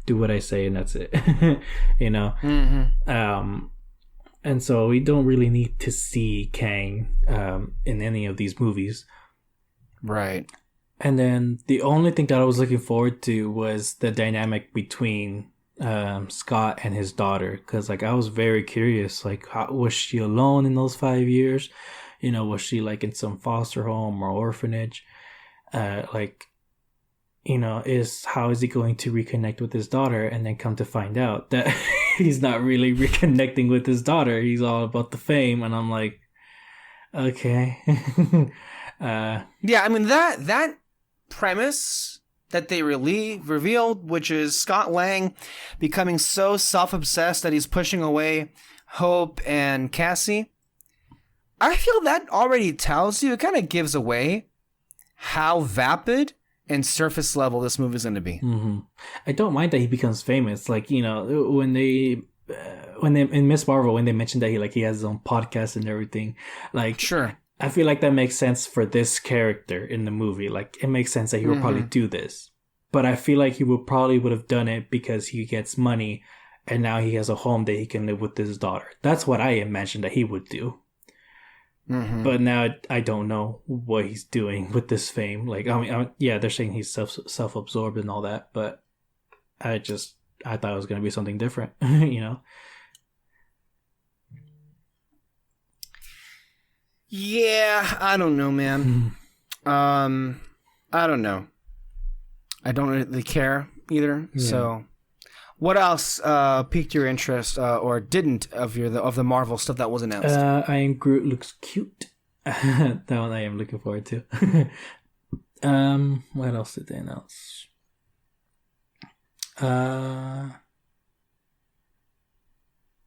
do what I say, and that's it. And so we don't really need to see Kang in any of these movies, right? And then the only thing that I was looking forward to was the dynamic between Scott and his daughter, because like I was very curious, like was she alone in those 5 years? Was she like in some foster home or orphanage? How is he going to reconnect with his daughter? And then come to find out that he's not really reconnecting with his daughter. He's all about the fame, and I'm like, okay. Yeah, I mean that premise that they revealed, which is Scott Lang becoming so self-obsessed that he's pushing away Hope and Cassie. I feel that already tells you, it kind of gives away how vapid and surface level this movie's going to be. Mm-hmm. I don't mind that he becomes famous. Like, when they in Miss Marvel, when they mentioned that he has his own podcast and everything, like, sure. I feel like that makes sense for this character in the movie. Like, it makes sense that he would probably do this. But I feel like he would have done it because he gets money and now he has a home that he can live with his daughter. That's what I imagined that he would do. Mm-hmm. But now I don't know what he's doing with this fame. Like, yeah, they're saying he's self-absorbed and all that, but I thought it was going to be something different, Yeah, I don't know, man. I don't know. I don't really care either. Yeah. So, what else piqued your interest or didn't of the Marvel stuff that was announced? Iron Groot looks cute. That one I am looking forward to. What else did they announce?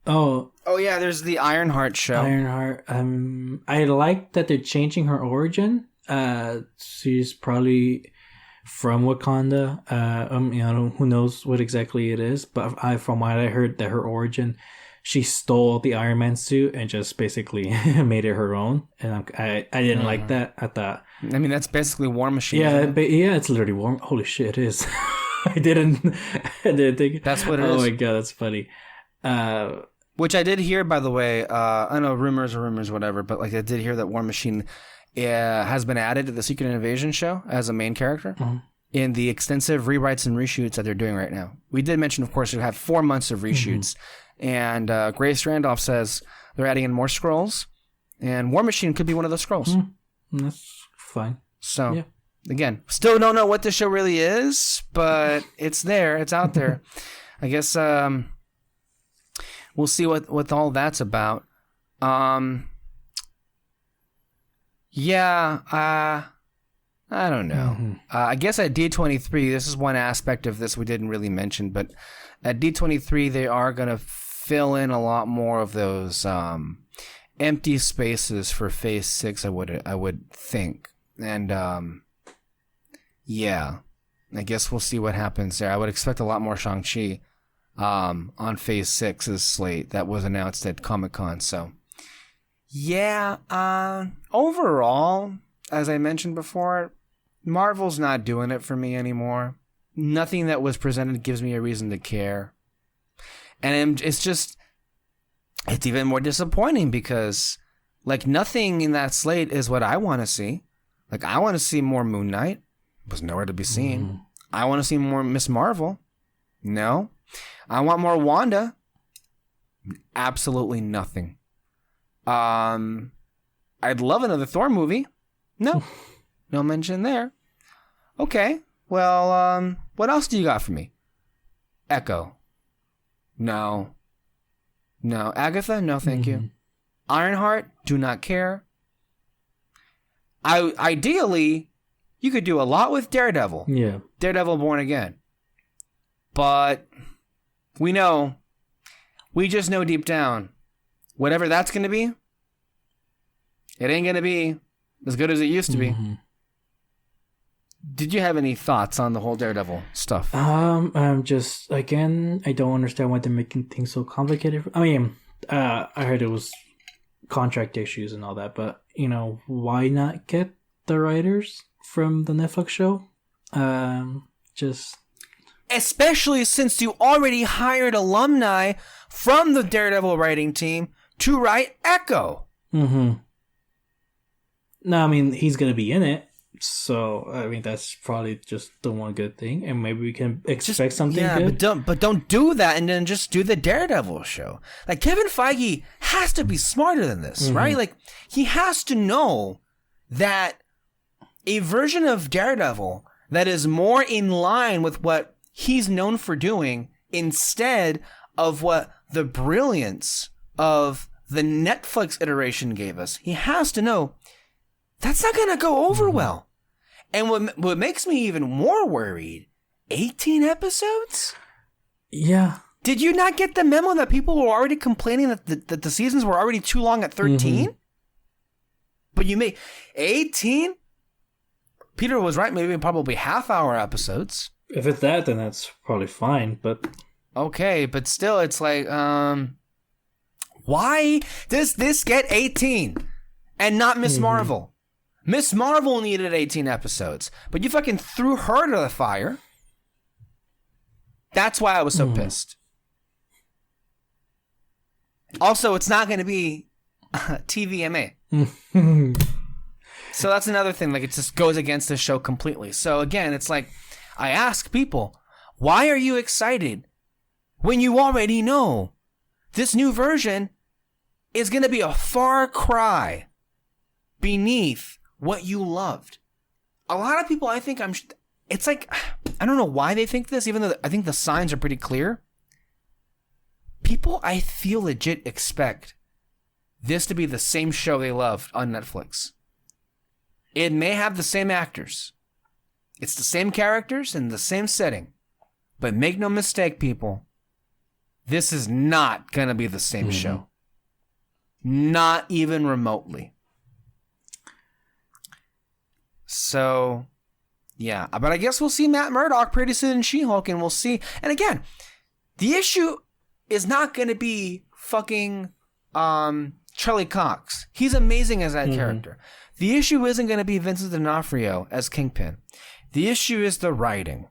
Oh yeah, there's the Ironheart show. Ironheart. I like that they're changing her origin. She's probably from Wakanda. Who knows what exactly it is, but from what I heard, that her origin, she stole the Iron Man suit and just basically made it her own. And I didn't like that. I thought. I mean, that's basically War Machine. Yeah, but it's literally War. Holy shit, it is. I didn't think. That's what it is. Oh my god, that's funny. Which I did hear, by the way. I know rumors, whatever, but like I did hear that War Machine has been added to the Secret Invasion show as a main character in the extensive rewrites and reshoots that they're doing right now. We did mention, of course, we have 4 months of reshoots, and Grace Randolph says they're adding in more scrolls, and War Machine could be one of those scrolls. That's fine. So, yeah. Again, still don't know what this show really is, but it's there. It's out there. I guess we'll see what all that's about. Yeah, I don't know. I guess at D23, this is one aspect of this we didn't really mention, but at D23, they are going to fill in a lot more of those empty spaces for Phase 6, I would think. And yeah, I guess we'll see what happens there. I would expect a lot more Shang-Chi on Phase 6's slate that was announced at Comic-Con. So, yeah, overall, as I mentioned before, Marvel's not doing it for me anymore. Nothing that was presented gives me a reason to care. And it's even more disappointing because, like, nothing in that slate is what I want to see. Like, I want to see more Moon Knight. Was nowhere to be seen. I want to see more Miss Marvel. No. I want more Wanda. Absolutely nothing. I'd love another Thor movie. No. No mention there. Okay. Well, what else do you got for me? Echo. No. No. Agatha? No, thank you. Ironheart? Do not care. Ideally, you could do a lot with Daredevil. Yeah. Daredevil Born Again. But we just know deep down, whatever that's going to be, it ain't going to be as good as it used to be. Did you have any thoughts on the whole Daredevil stuff? I'm just, again, I don't understand why they're making things so complicated. I mean, I heard it was contract issues and all that, but, why not get the writers from the Netflix show? Especially since you already hired alumni from the Daredevil writing team to write Echo. No, I mean, he's going to be in it. So, I mean, that's probably just the one good thing. And maybe we can expect something good. But don't do that and then just do the Daredevil show. Like, Kevin Feige has to be smarter than this, right? Like, he has to know that a version of Daredevil that is more in line with what he's known for doing instead of what the brilliance of the Netflix iteration gave us. He has to know that's not going to go over well. And what makes me even more worried, 18 episodes? Yeah. Did you not get the memo that people were already complaining that the seasons were already too long at 13? But you made 18? Peter was right, maybe probably half-hour episodes. If it's that, then that's probably fine, but... Okay, but still, it's like, why does this get 18 and not Miss Marvel? Miss Marvel needed 18 episodes, but you fucking threw her to the fire. That's why I was so pissed. Also, it's not going to be TVMA. So that's another thing. Like, it just goes against the show completely. So again, it's like, I ask people, why are you excited when you already know this new version is going to be a far cry beneath what you loved? A lot of people, I think, it's like, I don't know why they think this, even though I think the signs are pretty clear. People, I feel, legit expect this to be the same show they loved on Netflix. It may have the same actors. It's the same characters and the same setting. But make no mistake, people, this is not going to be the same show. Not even remotely. So, yeah. But I guess we'll see Matt Murdock pretty soon in She-Hulk, and we'll see. And again, the issue is not going to be fucking Charlie Cox. He's amazing as that character. The issue isn't going to be Vincent D'Onofrio as Kingpin. The issue is the writing.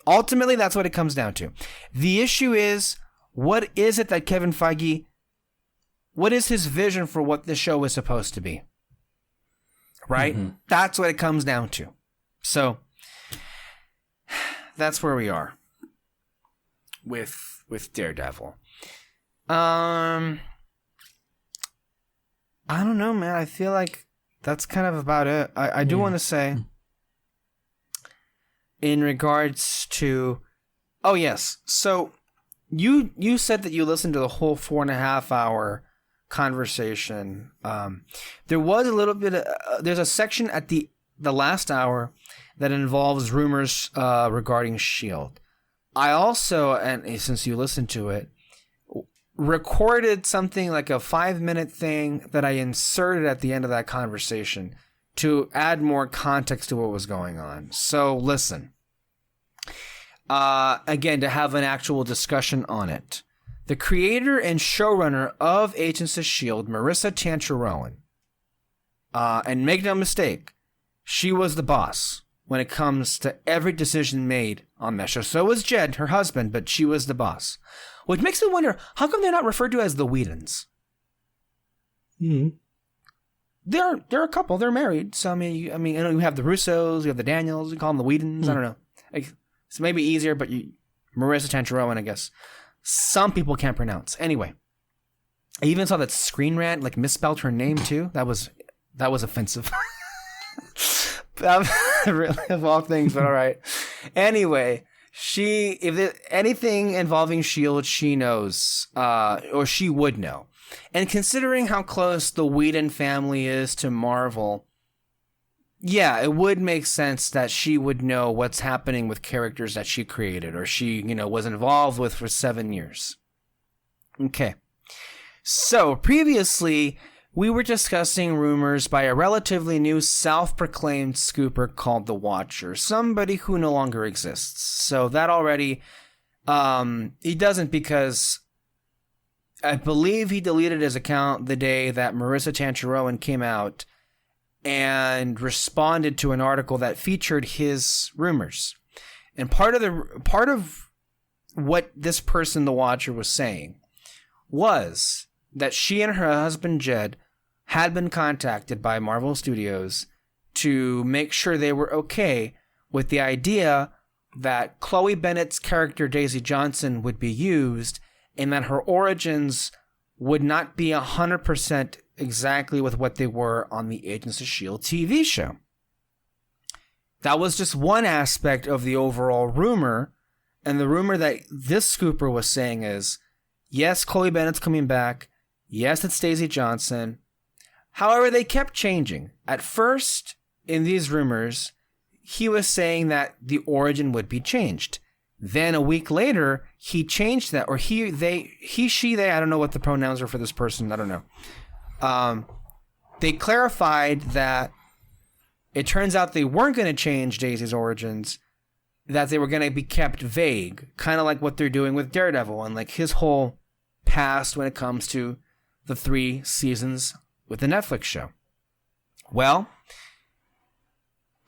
Ultimately, that's what it comes down to. The issue is, what is it that Kevin Feige, what is his vision for what this show is supposed to be? Right? That's what it comes down to. So, that's where we are with Daredevil. I don't know, man. I feel like that's kind of about it. I do want to say, in regards to, oh yes, so you said that you listened to the whole 4.5 hour conversation. There was a little bit of, there's a section at the last hour that involves rumors regarding S.H.I.E.L.D. I also, and since you listened to it, recorded something like a 5-minute thing that I inserted at the end of that conversation to add more context to what was going on. So listen. Again, to have an actual discussion on it. The creator and showrunner of Agents of S.H.I.E.L.D., Marissa Tancharoen, and make no mistake, she was the boss when it comes to every decision made on that show. So was Jed, her husband, but she was the boss. Which makes me wonder, how come they're not referred to as the Whedons? they're a couple. They're married. So I mean, you know, you have the Russos, you have the Daniels. You call them the Whedons. I don't know. Like, it's maybe easier, but Marissa Tancharoen, I guess. Some people can't pronounce. Anyway, I even saw that Screen Rant like misspelled her name too. That was offensive. Really, of all things, but all right. Anyway, anything involving S.H.I.E.L.D., she knows, or she would know. And considering how close the Whedon family is to Marvel, yeah, it would make sense that she would know what's happening with characters that she created or she, you know, was involved with for 7 years. Okay. So, previously, we were discussing rumors by a relatively new self-proclaimed scooper called The Watcher, somebody who no longer exists. So that already, he doesn't, because I believe he deleted his account the day that Marissa Tancharoen came out and responded to an article that featured his rumors. And part of what this person, The Watcher, was saying was that she and her husband Jed had been contacted by Marvel Studios to make sure they were okay with the idea that Chloe Bennett's character Daisy Johnson would be used, and that her origins would not be 100% exactly with what they were on the Agents of S.H.I.E.L.D. TV show. That was just one aspect of the overall rumor, and the rumor that this scooper was saying is, yes, Chloe Bennett's coming back, yes, it's Daisy Johnson. However, they kept changing. At first, in these rumors, he was saying that the origin would be changed. Then a week later, he changed that, or she, they, I don't know what the pronouns are for this person, I don't know. They clarified that it turns out they weren't going to change Daisy's origins, that they were going to be kept vague, kind of like what they're doing with Daredevil and like his whole past when it comes to the 3 seasons with the Netflix show. Well,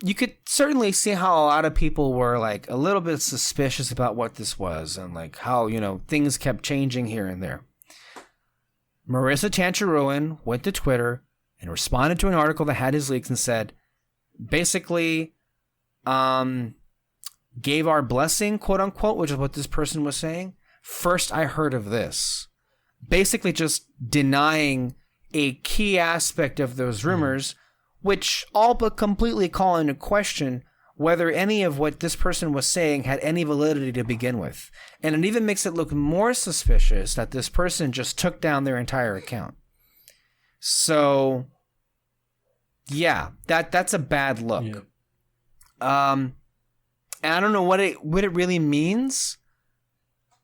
you could certainly see how a lot of people were like a little bit suspicious about what this was and like how, you know, things kept changing here and there. Marissa Tancharoen went to Twitter and responded to an article that had his leaks and said, basically, gave our blessing, quote unquote, which is what this person was saying. First, I heard of this. Basically just denying a key aspect of those rumors, which all but completely call into question whether any of what this person was saying had any validity to begin with. And it even makes it look more suspicious that this person just took down their entire account. So, yeah, that's a bad look. Yeah. And I don't know what it really means,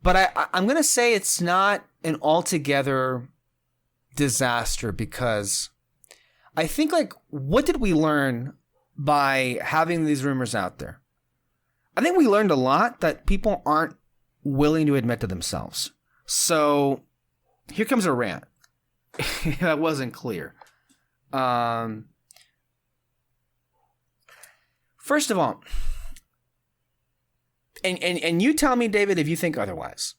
but I'm going to say it's not an altogether disaster, because I think, like, what did we learn by having these rumors out there? I think we learned a lot that people aren't willing to admit to themselves. So here comes a rant. That wasn't clear. First of all, and you tell me, David, if you think otherwise.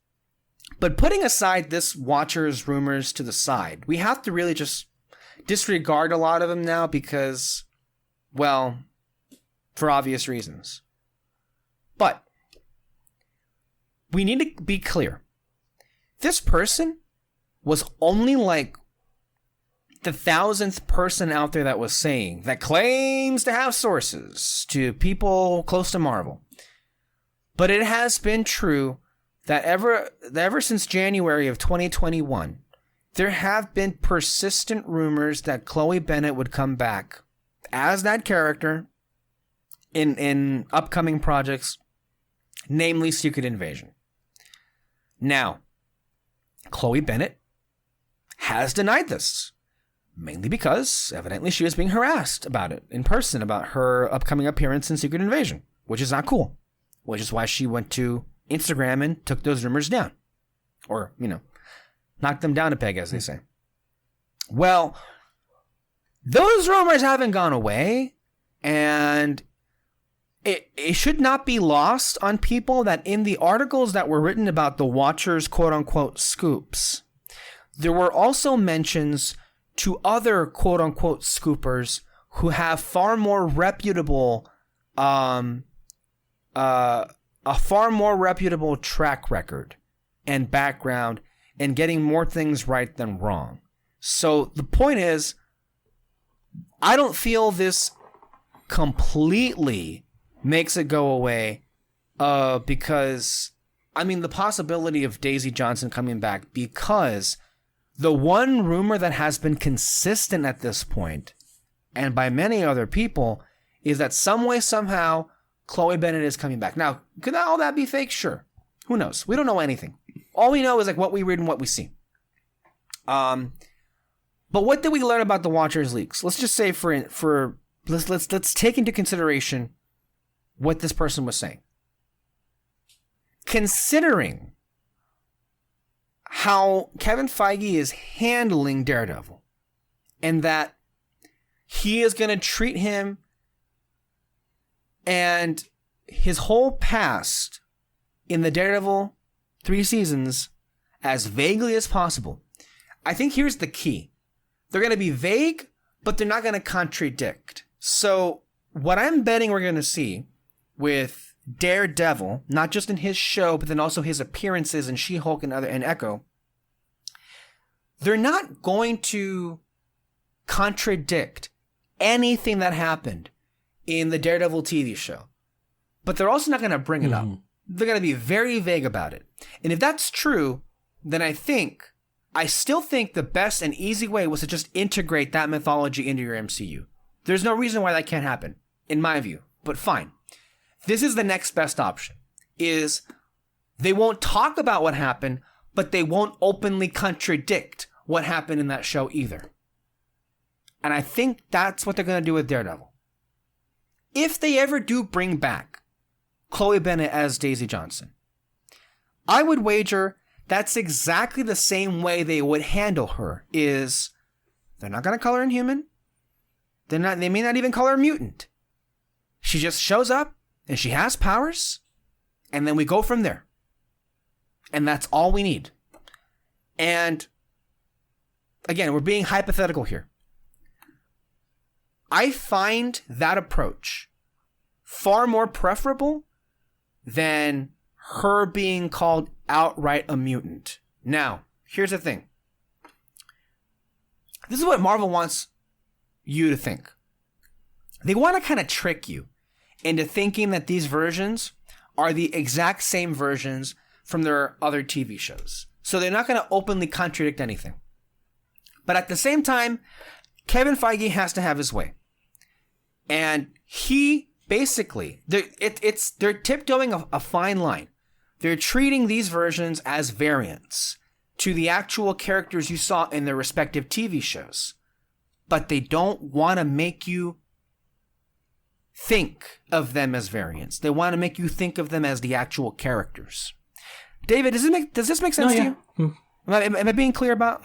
But putting aside this Watcher's rumors to the side, we have to really just disregard a lot of them now because, well, for obvious reasons. But we need to be clear. This person was only like the 1,000th person out there that was saying, that claims to have sources to people close to Marvel. But it has been true that ever since January of 2021, there have been persistent rumors that Chloe Bennett would come back as that character in upcoming projects, namely Secret Invasion. Now, Chloe Bennett has denied this, mainly because, evidently, she was being harassed about it in person, about her upcoming appearance in Secret Invasion, which is not cool, which is why she went to Instagram and took those rumors down. Or, you know, knocked them down a peg, as they say. Well, those rumors haven't gone away, and it should not be lost on people that in the articles that were written about the Watcher's quote-unquote scoops, there were also mentions to other quote unquote scoopers who have far more reputable, a far more reputable track record and background and getting more things right than wrong. So the point is, I don't feel this completely makes it go away, because, I mean, the possibility of Daisy Johnson coming back, because the one rumor that has been consistent at this point, and by many other people, is that some way, somehow, Chloe Bennett is coming back. Now, could all that be fake? Sure. Who knows? We don't know anything. All we know is like what we read and what we see. But what did we learn about the Watchers leaks? Let's just say let's take into consideration what this person was saying. Considering how Kevin Feige is handling Daredevil, and that he is going to treat him and his whole past in the Daredevil 3 seasons as vaguely as possible. I think here's the key. They're going to be vague, but they're not going to contradict. So what I'm betting we're going to see with Daredevil, not just in his show, but then also his appearances in She-Hulk and Echo, they're not going to contradict anything that happened in the Daredevil TV show. But they're also not going to bring it up. They're going to be very vague about it. And if that's true, then I still think the best and easy way was to just integrate that mythology into your MCU. There's no reason why that can't happen, in my view. But fine. This is the next best option, is they won't talk about what happened, but they won't openly contradict what happened in that show either. And I think that's what they're going to do with Daredevil. If they ever do bring back Chloe Bennett as Daisy Johnson, I would wager that's exactly the same way they would handle her. Is they're not going to call her Inhuman. They may not even call her mutant. She just shows up and she has powers, and then we go from there. And that's all we need. And again, we're being hypothetical here. I find that approach far more preferable than her being called outright a mutant. Now, here's the thing. This is what Marvel wants you to think. They want to kind of trick you into thinking that these versions are the exact same versions from their other TV shows. So they're not going to openly contradict anything. But at the same time, Kevin Feige has to have his way. And he basically, they're tiptoeing a fine line. They're treating these versions as variants to the actual characters you saw in their respective TV shows. But they don't want to make you think of them as variants. They want to make you think of them as the actual characters. David, does this make sense to you? Am I being clear about,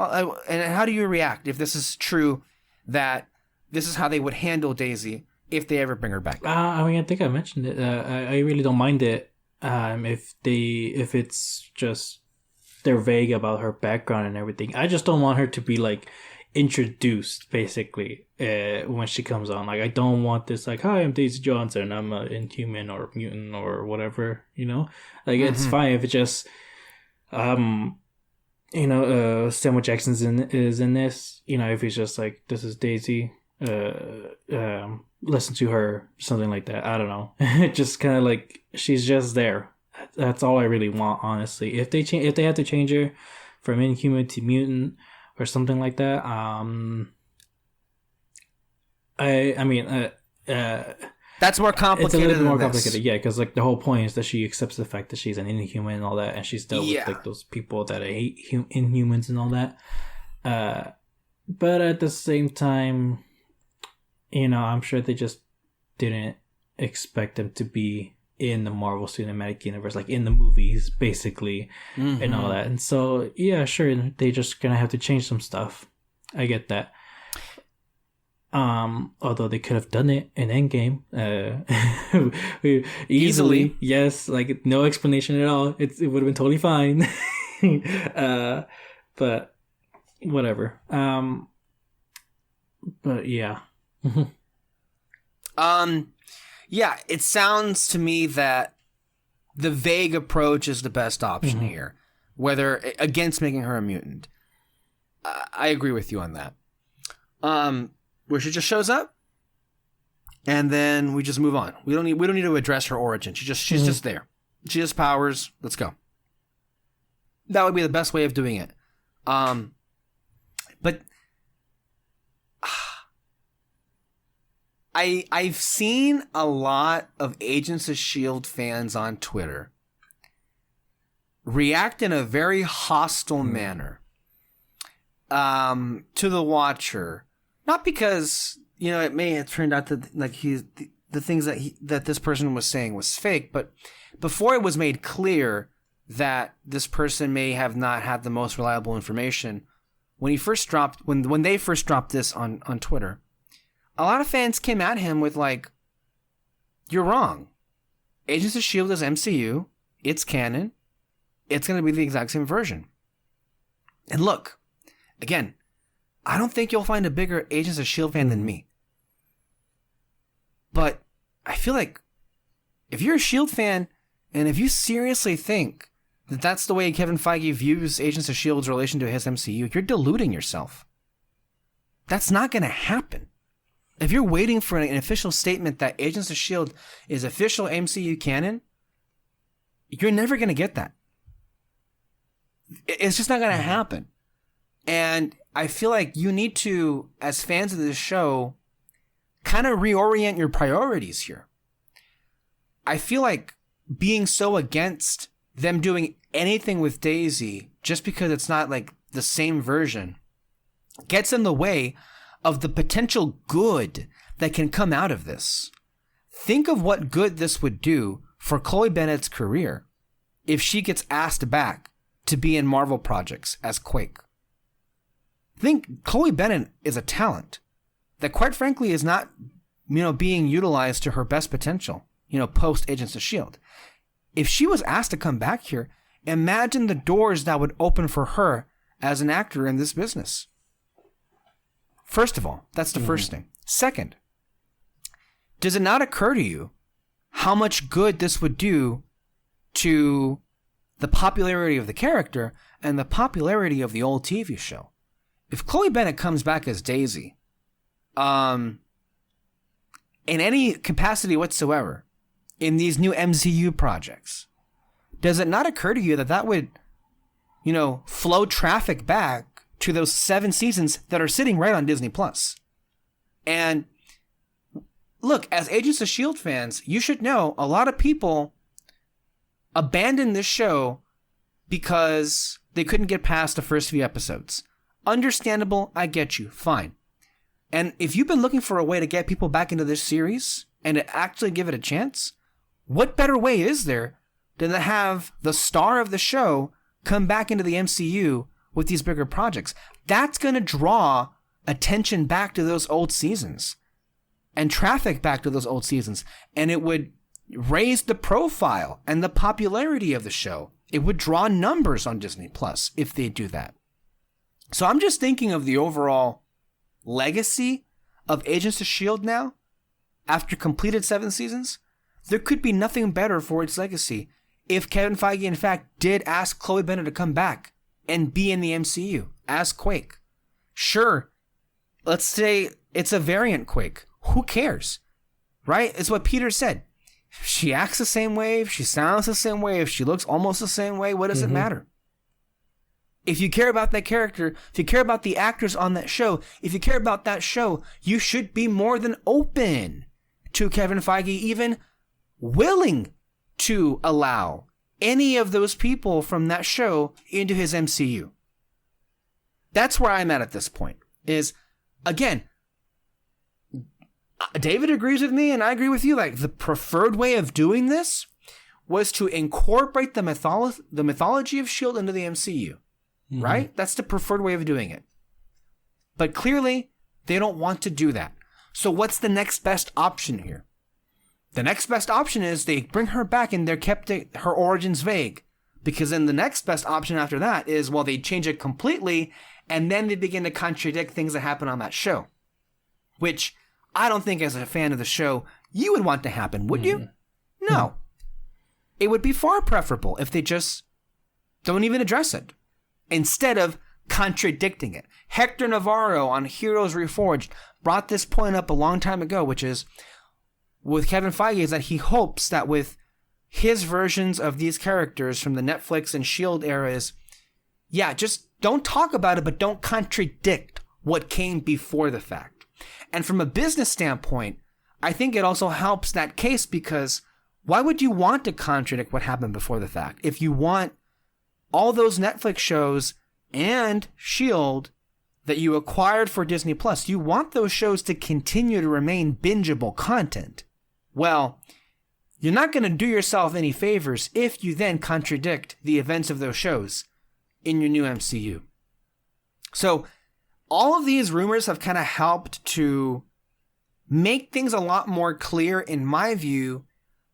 and how do you react if this is true, that this is how they would handle Daisy if they ever bring her back? I mean, I think I mentioned it. I really don't mind it if it's just they're vague about her background and everything. I just don't want her to be like introduced basically when she comes on. Like, I don't want this like, hi, I'm Daisy Johnson, I'm an Inhuman or mutant or whatever, you know. Like, it's fine if it just Samuel Jackson is in this, you know, if he's just like, this is Daisy, listen to her, something like that. I don't know. Just kind of like, she's just there. That's all I really want, honestly. If they have to change her from Inhuman to mutant or something like that, that's more complicated. It's a little bit more complicated, yeah, because like the whole point is that she accepts the fact that she's an Inhuman and all that, and she's dealt with like those people that hate Inhumans and all that. But at the same time, you know, I'm sure they just didn't expect them to be in the Marvel Cinematic Universe, like in the movies, basically, and all that. And so, yeah, sure, they just gonna have to change some stuff. I get that. Although they could have done it in Endgame, easily, yes, like no explanation at all. It would have been totally fine. But whatever. But yeah. Yeah, it sounds to me that the vague approach is the best option here, whether against making her a mutant. I agree with you on that. Where she just shows up, and then we just move on. We don't need to address her origin. She's just there. She has powers. Let's go. That would be the best way of doing it. But I've seen a lot of Agents of S.H.I.E.L.D. fans on Twitter react in a very hostile manner to the Watcher. Not because, it may have turned out that like the things that this person was saying was fake, but before it was made clear that this person may have not had the most reliable information, when they first dropped this on Twitter, a lot of fans came at him with like, you're wrong. Agents of S.H.I.E.L.D. is MCU. It's canon. It's going to be the exact same version. And look, again, I don't think you'll find a bigger Agents of S.H.I.E.L.D. fan than me. But I feel like if you're a S.H.I.E.L.D. fan, and if you seriously think that that's the way Kevin Feige views Agents of S.H.I.E.L.D.'s relation to his MCU, you're deluding yourself. That's not going to happen. If you're waiting for an official statement that Agents of S.H.I.E.L.D. is official MCU canon, you're never going to get that. It's just not going to happen. And I feel like you need to, as fans of this show, kind of reorient your priorities here. I feel like being so against them doing anything with Daisy just because it's not like the same version gets in the way of the potential good that can come out of this. Think of what good this would do for Chloe Bennett's career if she gets asked back to be in Marvel projects as Quake. Think Chloe Bennett is a talent that quite frankly is not, being utilized to her best potential, post Agents of S.H.I.E.L.D. If she was asked to come back here, imagine the doors that would open for her as an actor in this business. First of all, that's the first thing. Second, does it not occur to you how much good this would do to the popularity of the character and the popularity of the old TV show? If Chloe Bennett comes back as Daisy, in any capacity whatsoever, in these new MCU projects, does it not occur to you that would, flow traffic back to those 7 seasons that are sitting right on Disney Plus? And look, as Agents of S.H.I.E.L.D. fans, you should know a lot of people abandoned this show because they couldn't get past the first few episodes. Understandable, I get you, fine. And if you've been looking for a way to get people back into this series and to actually give it a chance, what better way is there than to have the star of the show come back into the MCU with these bigger projects? That's going to draw attention back to those old seasons and traffic back to those old seasons. And it would raise the profile and the popularity of the show. It would draw numbers on Disney Plus if they do that. So I'm just thinking of the overall legacy of Agents of S.H.I.E.L.D. now, after completed 7 seasons. There could be nothing better for its legacy if Kevin Feige, in fact, did ask Chloe Bennet to come back and be in the MCU as Quake. Sure, let's say it's a variant Quake. Who cares? Right? It's what Peter said. If she acts the same way, if she sounds the same way, if she looks almost the same way, what does it matter? If you care about that character, if you care about the actors on that show, if you care about that show, you should be more than open to Kevin Feige even willing to allow any of those people from that show into his MCU. That's where I'm at this point. Is, again, David agrees with me and I agree with you. Like, the preferred way of doing this was to incorporate the mythology of S.H.I.E.L.D. into the MCU. Right? That's the preferred way of doing it. But clearly, they don't want to do that. So what's the next best option here? The next best option is they bring her back and they're kept her origins vague. Because then the next best option after that is, well, they change it completely and then they begin to contradict things that happen on that show. which I don't think as a fan of the show you would want to happen, would you? No. It would be far preferable if they just don't even address it, instead of contradicting it. Hector Navarro on Heroes Reforged brought this point up a long time ago, which is with Kevin Feige, is that he hopes that with his versions of these characters from the Netflix and S.H.I.E.L.D. eras, just don't talk about it, but don't contradict what came before the fact. And from a business standpoint, I think it also helps that case, because why would you want to contradict what happened before the fact? If you want all those Netflix shows and S.H.I.E.L.D. that you acquired for Disney Plus, you want those shows to continue to remain bingeable content. Well, you're not going to do yourself any favors if you then contradict the events of those shows in your new MCU. So all of these rumors have kind of helped to make things a lot more clear, in my view,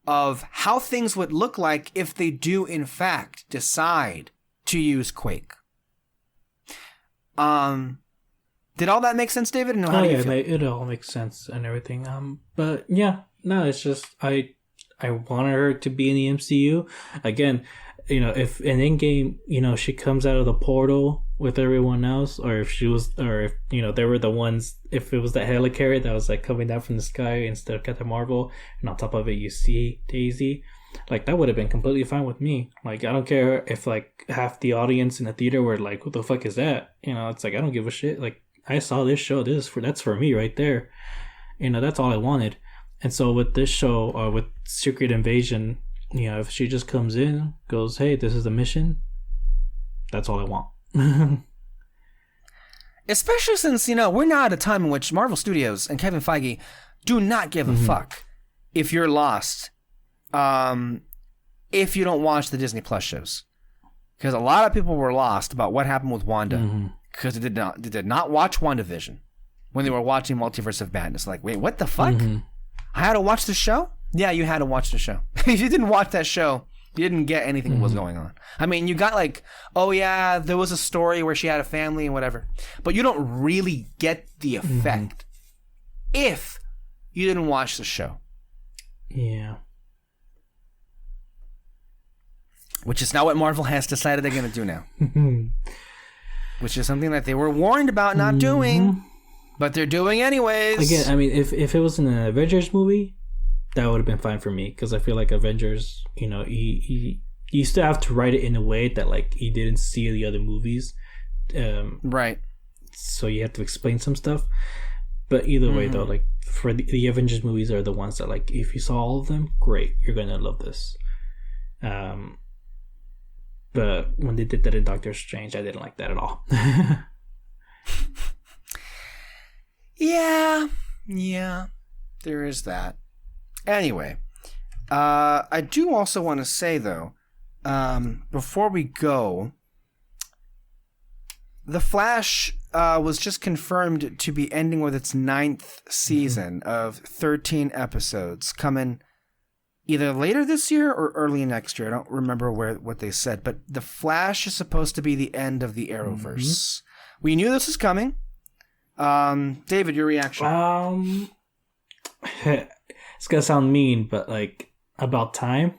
of how things would look like if they do, in fact, decide to use Quake. Did all that make sense, David? No, how do you feel? It all makes sense and everything. But yeah, no, it's just I wanted her to be in the MCU again. If an in-game, she comes out of the portal with everyone else, or if they were the ones, if it was the helicarrier that was like coming down from the sky instead of Captain Marvel, and on top of it you see Daisy, like that would have been completely fine with me. Like I don't care if like half the audience in the theater were like, "What the fuck is that?" It's like I don't give a shit. Like I saw this show. That's for me right there. That's all I wanted. And so with this show, or with Secret Invasion, if she just comes in, goes, "Hey, this is the mission," that's all I want. Especially since, we're now at a time in which Marvel Studios and Kevin Feige do not give a fuck if you're lost, if you don't watch the Disney Plus shows. Because a lot of people were lost about what happened with Wanda, because they did not watch WandaVision when they were watching Multiverse of Madness. Like, wait, what the fuck? I had to watch the show? Yeah, you had to watch the show. If you didn't watch that show, you didn't get anything that was going on. I mean, you got like, oh yeah, there was a story where she had a family and whatever. But you don't really get the effect if you didn't watch the show. Yeah. Which is not what Marvel has decided they're going to do now. Which is something that they were warned about not doing, but they're doing anyways. Again, I mean, if it was an Avengers movie, that would have been fine for me, because I feel like Avengers, you still have to write it in a way that like you didn't see the other movies, right? So you have to explain some stuff. But either way, though, like for the Avengers movies are the ones that like if you saw all of them, great, you're gonna love this. But when they did that in Doctor Strange, I didn't like that at all. Yeah, there is that. Anyway, I do also want to say, though, before we go, The Flash was just confirmed to be ending with its 9th season of 13 episodes, coming either later this year or early next year. I don't remember what they said, but The Flash is supposed to be the end of the Arrowverse. We knew this was coming. David, your reaction? It's gonna sound mean, but like about time.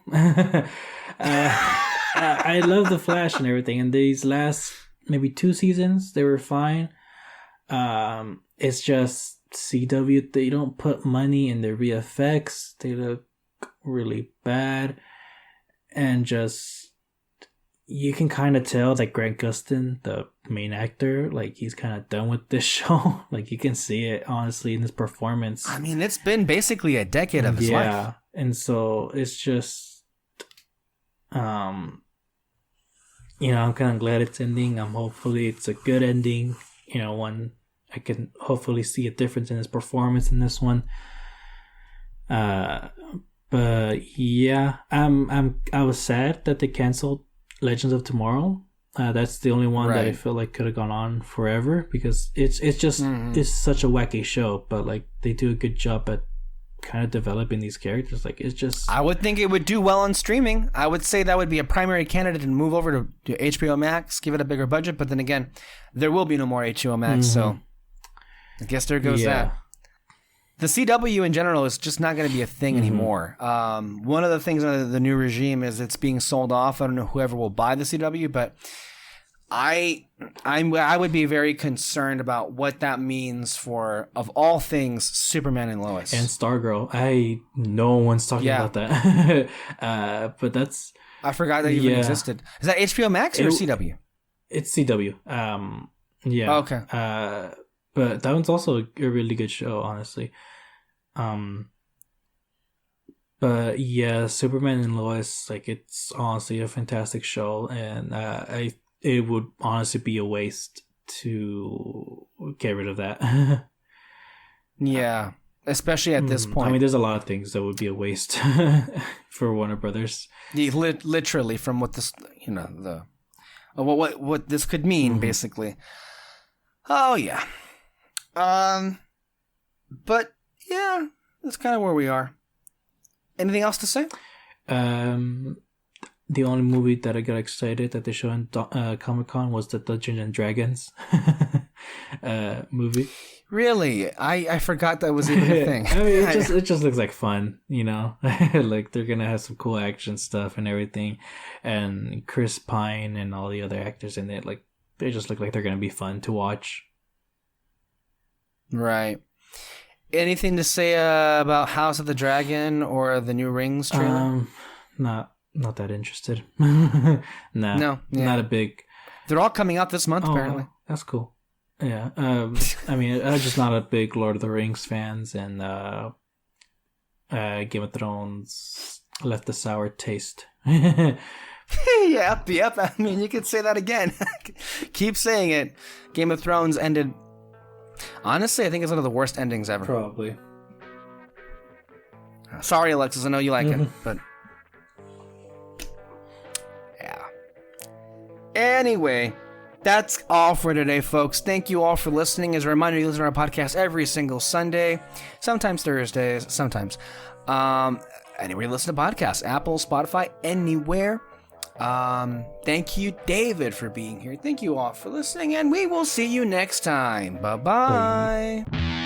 I love The Flash and everything, and these last maybe 2 seasons they were fine. It's just CW, they don't put money in their VFX. They look really bad, and just you can kind of tell that Grant Gustin, the main actor, like he's kind of done with this show. Like you can see it honestly in his performance. I mean, it's been basically a decade of his life. Yeah, and so it's just, I'm kind of glad it's ending. Hopefully it's a good ending. One I can hopefully see a difference in his performance in this one. But yeah, I was sad that they canceled Legends of Tomorrow. That's the only one that I feel like could have gone on forever, because it's just it's such a wacky show, but like they do a good job at kind of developing these characters. Like it's just, I would think it would do well on streaming. I would say that would be a primary candidate and move over to HBO Max, give it a bigger budget. But then again, there will be no more HBO Max, so I guess there goes that. the CW in general is just not going to be a thing anymore. One of the things under the new regime is it's being sold off. I don't know whoever will buy the CW, but I would be very concerned about what that means for, of all things, Superman and Lois and Stargirl. No one's talking about that. But that's, I forgot that even existed. Is that HBO Max or CW? It's CW. Yeah. Okay. But that one's also a really good show, honestly. But yeah, Superman and Lois, like, it's honestly a fantastic show, and it would honestly be a waste to get rid of that. Yeah, especially at this point. I mean, there's a lot of things that would be a waste for Warner Brothers. Yeah, literally, from what this, what this could mean, basically. Oh yeah. But yeah, that's kind of where we are. Anything else to say? The only movie that I got excited that they showed in Comic-Con was the Dungeons and Dragons movie. Really? I forgot that was even a thing. I mean, it just looks like fun, like they're gonna have some cool action stuff and everything, and Chris Pine and all the other actors in it, like, they just look like they're gonna be fun to watch. Right. Anything to say about House of the Dragon or the new Rings trailer? Not that interested. No, not a big. They're all coming out this month, apparently. That's cool. Yeah. I mean, I'm just not a big Lord of the Rings fans, and Game of Thrones left a sour taste. Yep. I mean, you could say that again. Keep saying it. Game of Thrones ended. Honestly, I think it's one of the worst endings ever. Probably. Sorry, Alexis. I know you like it, but yeah. Anyway, that's all for today, folks. Thank you all for listening. As a reminder, you listen to our podcast every single Sunday, sometimes Thursdays, sometimes. Anywhere you listen to podcasts, Apple, Spotify, anywhere. Thank you, David, for being here. Thank you all for listening, and we will see you next time. Bye-bye. Bye.